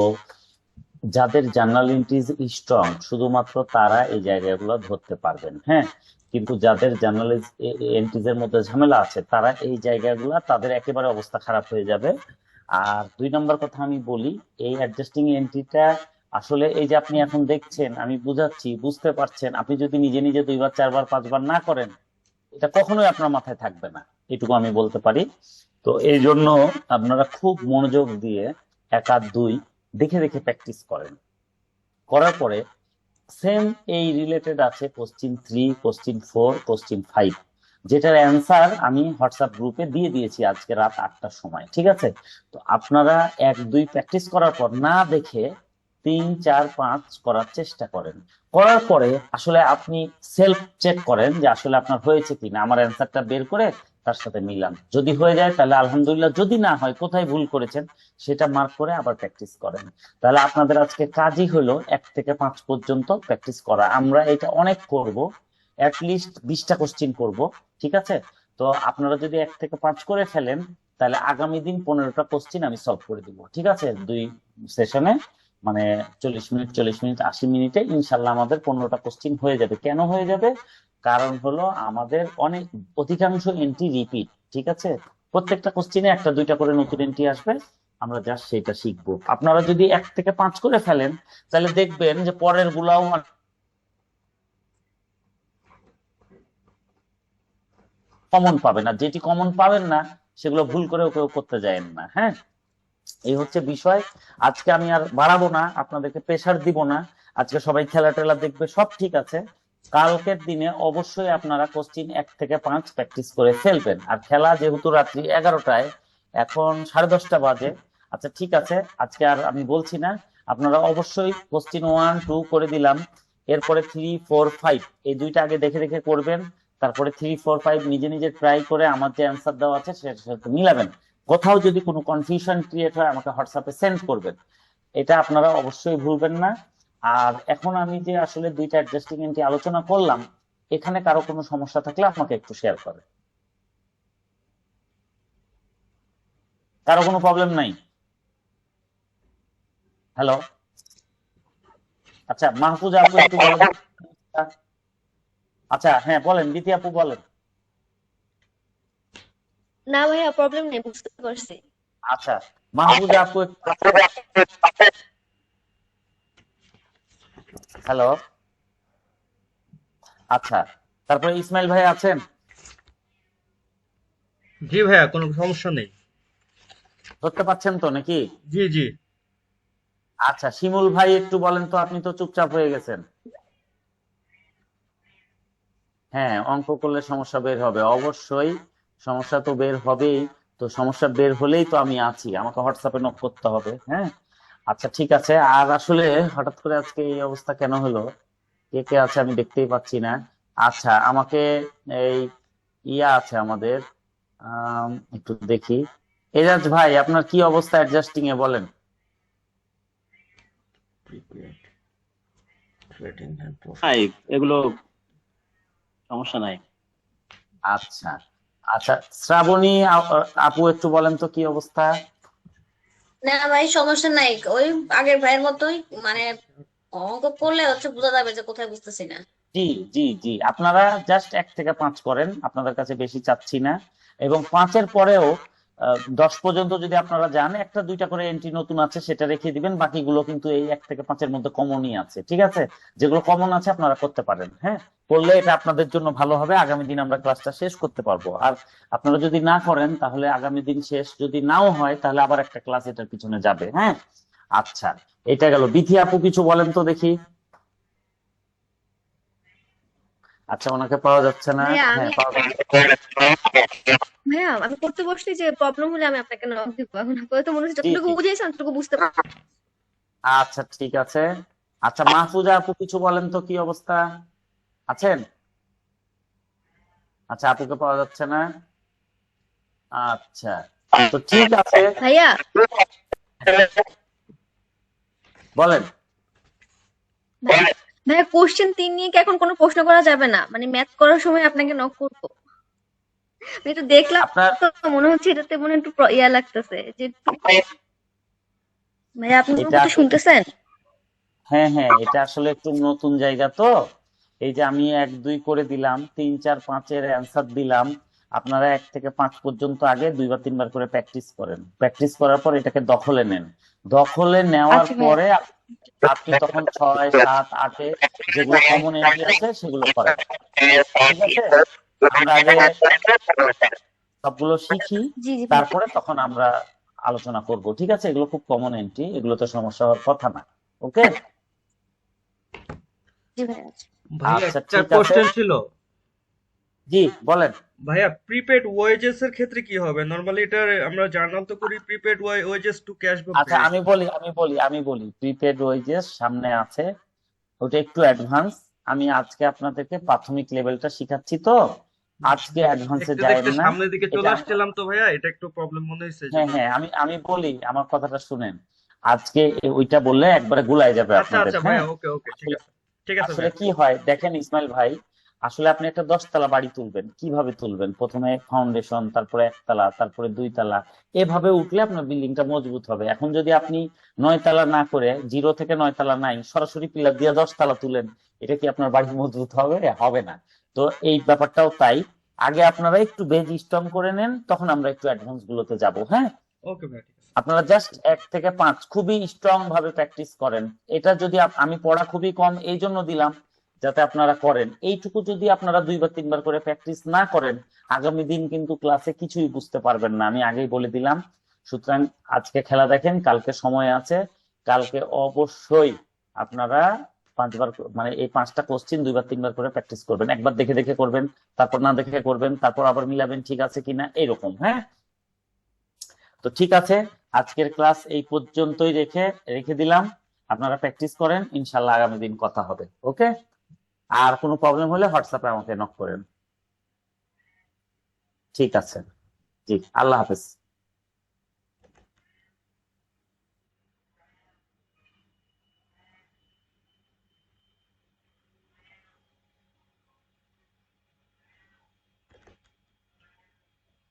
যাদের জার্নাল এন্ট্রিজ স্ট্রং শুধুমাত্র তারা এই জায়গাগুলো ধরতে পারবেন। হ্যাঁ, কিন্তু যাদের জার্নাল এন্ট্রিজ এর মধ্যে ঝামেলা আছে তারা এই জায়গাগুলো, তাদের একেবারে অবস্থা খারাপ হয়ে যাবে। আর 2 নম্বর কথা আমি বলি, এই অ্যাডজাস্টিং এন্ট্রিটা আসলে এই যে আপনি এখন দেখছেন, আমি বুঝাচ্ছি, বুঝতে পারছেন, আপনি যদি নিজে নিজে 2 বার 4 বার 5 বার না করেন, এটা কখনোই আপনার মাথায় থাকবে না, এটুকু আমি বলতে পারি। তো এই জন্য আপনারা খুব মনোযোগ দিয়ে 1 আর 2 দেখে দেখে প্র্যাকটিস করেন। করার পরে সেম এই রিলেটেড আছে কোশ্চিন 3, কোশ্চিন 4, কোশ্চিন 5, যেটার অ্যান্সার আমি হোয়াটসঅ্যাপ গ্রুপে দিয়ে দিয়েছি আজকে রাত 8টার সময়। ঠিক আছে, তো আপনারা 1, 2 প্র্যাকটিস করার পর না দেখে 3, 4, 5 করার চেষ্টা করেন। করার পরে আসলে আপনি সেলফ চেক করেন যে আসলে আপনার হয়েছে কিনা, আমার অ্যান্সারটা বের করে তার সাথে মিলান। যদি হয়ে যায় তাহলে আলহামদুলিল্লাহ, যদি না হয় কোথায় ভুল করেছেন সেটা মার্ক করে আবার প্র্যাকটিস করেন। তাহলে আপনাদের আজকে কাজই হলো 1 থেকে 5 পর্যন্ত প্র্যাকটিস করা। আমরা এটা অনেক করব, অ্যাটলিস্ট 20টা কোশ্চিন করব। ঠিক আছে, তো আপনারা যদি 1 থেকে 5 করে ফেলেন তাহলে আগামী দিন 15টা কোশ্চিন আমি সলভ করে দিব। ঠিক আছে, 2 সেশনে, মানে 40 মিনিট 40 মিনিট 80 মিনিটে ইনশাল্লাহ আমাদের 15টা কোশ্চিন হয়ে যাবে। কেন হয়ে যাবে? কারণ হলো আমাদের অধিকাংশ এন্ট্রি রিপিট। ঠিক আছে, প্রত্যেকটা কোশ্চিনে 1টা 2টা করে নতুন এন্ট্রি আসবে, আমরা জাস্ট সেটা শিখবো। আপনারা যদি 1 থেকে 5 করে ফেলেন তাহলে দেখবেন যে পরের গুলাও কমন পাবেন, আর যেটি কমন পাবেন না সেগুলো ভুল করেও কেউ করতে যায়েন না। হ্যাঁ, এই হচ্ছে বিষয়। আজকে আমি আর বাড়াবো না, আপনাদেরকে প্রেসার দিব না। আজকে সবাই খেলা টেলা দেখবে, সব ঠিক আছে। কালকের দিনে অবশ্যই আপনারা কোশ্চিন 1 থেকে 5 প্র্যাকটিস করে ফেলবেন। আর খেলা যেহেতু রাত্রি 11টায়, এখন 10:30 বাজে। আচ্ছা ঠিক আছে, আজকে আর আমি বলছি না, আপনারা অবশ্যই কোশ্চিন 1 2 করে দিলাম, এরপরে 3 4 5 এই দুইটা আগে দেখে দেখে করবেন। তারপরে 3 4 5 নিজে নিজে ট্রাই করে আমার যে অ্যান্সার দেওয়া আছে সেটার সাথে মিলাবেন। কোথাও যদি কোনো কনফিউশন ক্রিয়েট হয় আমাকে হোয়াটসঅ্যাপে সেন্ড করবেন, এটা আপনারা অবশ্যই ভুলবেন না। আর এখন আমি যে আসলে দুইটা অ্যাডজাস্টিং এন্ট্রি আলোচনা করলাম, এখানে কারো কোনো সমস্যা থাকলে আমাকে একটু শেয়ার করে। কারো কোনো প্রবলেম নাই? হ্যালো, আচ্ছা মাহফুজা আপু একটু বলেন। আচ্ছা হ্যাঁ বলেন, দ্বিতীয় আপু বলেন। না ভাইয়া, প্রবলেম নেই, বুঝতে পারছি। আচ্ছা মাহফুজা আপু হ্যালো, আচ্ছা তারপরে ইসমাইল ভাই আছেন? জি ভাইয়া, কোনো সমস্যা নেই। ধরতে পাচ্ছেন তো নাকি? জি জি। আচ্ছা শিমুল ভাই একটু বলেন তো, আপনি তো চুপচাপ হয়ে গেছেন। হ্যাঁ, অঙ্ক করলে সমস্যা বের হবে অবশ্যই, সমস্যা তো বের হবেই। তো সমস্যা বের হলেই তো আমি আছি, আমাকে হোয়াটসঅ্যাপে নক করতে হবে। হ্যাঁ আচ্ছা ঠিক আছে। আর আসলে হঠাৎ করে আজকে এই অবস্থা কেন হলো, কে কে আছে আমি দেখতেই পাচ্ছি না। আচ্ছা আমাকে এই ইয়া আছে আমাদের, একটু দেখি। এজাজ ভাই আপনার কি অবস্থা অ্যাডজাস্টিং এ বলেন? এগুলো সমস্যা নাই। আচ্ছা আচ্ছা শ্রাবণী আপু একটু বলেন তো কি অবস্থা? না ভাই, সমস্যা নাই, ওই আগের ভাইয়ের মতোই, মানে অঙ্ক করলে হচ্ছে বোঝা যাবে যে কোথায় বুঝতেছি না। জি জি জি, আপনারা জাস্ট 1 থেকে 5 করেন, আপনাদের কাছে বেশি চাচ্ছি না। এবং 5-এর পরেও 10 পর্যন্ত যদি আপনারা যান, একটা দুইটা করে এন্ট্রি নতুন আছে সেটা রেখে দিবেন, বাকিগুলো কিন্তু এই 1 থেকে 5-এর মধ্যে কমনই আছে। ঠিক আছে, যেগুলো কমন আছে আপনারা করতে পারেন। হ্যাঁ, করলে এটা আপনাদের জন্য ভালো হবে, আগামী দিন আমরা ক্লাসটা শেষ করতে পারবো। আর আপনারা যদি না করেন তাহলে আগামী দিন শেষ যদি নাও হয় তাহলে আবার একটা ক্লাস এটার পিছনে যাবে। হ্যাঁ আচ্ছা, এটা গেল। বিথি আপু কিছু বলেন তো দেখি। আচ্ছা ওনাকে পাওয়া যাচ্ছে না। ভাইয়া হ্যাঁ আমি পাওয়া যাচ্ছে। ভাইয়া আমি করতে বসলি, যে প্রবলেম হলে আমি আপনাকে নক দিব। এখন আপাতত মনে হচ্ছে জি যতটুকু জি, বুঝেছেন ততটুকু বুঝতে পারছি। আচ্ছা ঠিক আছে। আচ্ছা মাহফুজা আপু কিছু বলেন তো কি অবস্থা, আছেন? আচ্ছা আপুকে পাওয়া যাচ্ছে না। আচ্ছা তো ঠিক আছে, ভাইয়া বলেন। ভাইয়া কোশ্চেন 3 নিয়ে কি এখন কোনো প্রশ্ন করা যাবে না? মানে ম্যাথ করার সময় আপনাকে নক করবো। আমি তো দেখলাম, আপনার তো মনে হচ্ছে এটাতে মনে হয় একটু ইয়া লাগতেছে যে ভাইয়া আপনি এটা কি শুনতেছেন? হ্যাঁ হ্যাঁ, এটা আসলে একটু নতুন জায়গা তো। এই যে আমি 1 2 করে দিলাম, 3 4 5-এর অ্যান্সার দিলাম। আপনারা 1 থেকে 5 পর্যন্ত আগে 2বার 3বার করে প্র্যাকটিস করেন, প্র্যাকটিস করার পর এটাকে দখলে নেন। দখলে নেওয়ার আচ্ছা ভাইয়া। পরে আপনি তখন 6 7 8-এ যেগুলো কমন এন্ট্রি আছে সেগুলো করেন। ঠিক আছে, আমরা আগে সবগুলো শিখি, জি জি ভাইয়া। তারপরে তখন আমরা আলোচনা করব। ঠিক আছে, এগুলো খুব কমন এন্ট্রি, এগুলো তো সমস্যা হওয়ার কথা না। ওকে জি ভাইয়া। ভাইয়া আচ্ছা একটা ঠিক আছে। কোশ্চেন ছিল। জি বলেন। ভাইয়া প্রিপেড ওয়েজেস এর ক্ষেত্রে কি হবে? নরমালি এটা আমরা জার্নাল তো করি প্রিপেড ওয়েজেস টু ক্যাশ বা আচ্ছা ব্রেক। আমি বলি প্রিপেড ওয়েজেস সামনে আছে, ওটা একটু অ্যাডভান্স। আমি আজকে আপনাদেরকে প্রাথমিক লেভেলটা শিখাচ্ছি, তো আজকে অ্যাডভান্সে দেখতে যাই দেখতে না। সামনের দিকে চলে এটা আসছিলাম তো ভাইয়া, এটা একটু প্রবলেম মনে হয়েছে হ্যাঁ জন্য। হ্যাঁ, আমি বলি, আমার কথাটা শুনেন। আজকে ওইটা বললে একবারে গুলাই যাবে আচ্ছা আপনাদের। আচ্ছা হ্যাঁ ভাইয়া, ওকে ওকে, ঠিক আসলে আছে ঠিক আছে আসলে ভাইয়া। কি হয় দেখেন ইসমাইল ভাই, আসলে আপনি একটা 10 তলা বাড়ি তুলবেন, কিভাবে তুলবেন? প্রথমে ফাউন্ডেশন, তারপরে 1 তলা, তারপরে 2 তলা, এভাবে উঠলে আপনার বিল্ডিংটা মজবুত হবে। এখন যদি আপনি 9 তলা না করে 0 থেকে 9 তলা নাই সরাসরি পিলার দিয়ে 10 তলা তুলেন, এটা কি আপনার বাড়ি মজবুত হবে? হবে না। তো এই ব্যাপারটাও তাই, আগে আপনারা একটু বেজ স্ট্রং করে নেন, তখন আমরা একটু অ্যাডভান্স গুলোতে যাব। হ্যাঁ, ওকে ভাইয়া, ঠিক আছে। আপনারা জাস্ট 1 থেকে 5 খুবই স্ট্রং ভাবে প্র্যাকটিস করেন। এটা যদি আমি পড়া খুবই কম এই জন্য দিলাম, যাতে আপনারা করেন। এইটুকু যদি আপনারা 2 বা 3 বার করে প্র্যাকটিস না করেন, আগামী দিন কিন্তু ক্লাসে কিছুই বুঝতে পারবেন না, আমি আগেই বলে দিলাম। সুতরাং আজকে খেলা দেখেন, কালকে সময় আছে, কালকে অবশ্যই আপনারা 5 বার মানে এই 5টা কোশ্চেন 2 বা 3 বার করে প্র্যাকটিস করবেন। একবার দেখে দেখে করবেন, তারপর না দেখে করবেন, তারপর আবার মিলাবেন ঠিক আছে কিনা, এরকম। হ্যাঁ, তো ঠিক আছে, আজকের ক্লাস এই পর্যন্তই রেখে দিলাম। আপনারা প্র্যাকটিস করেন, ইনশাল্লাহ আগামী দিন কথা হবে। ওকে, আর কোনো প্রবলেম হলে হোয়াটসঅ্যাপে আমাকে নক করেন। ঠিক আছে, জি, আল্লাহ হাফেজ।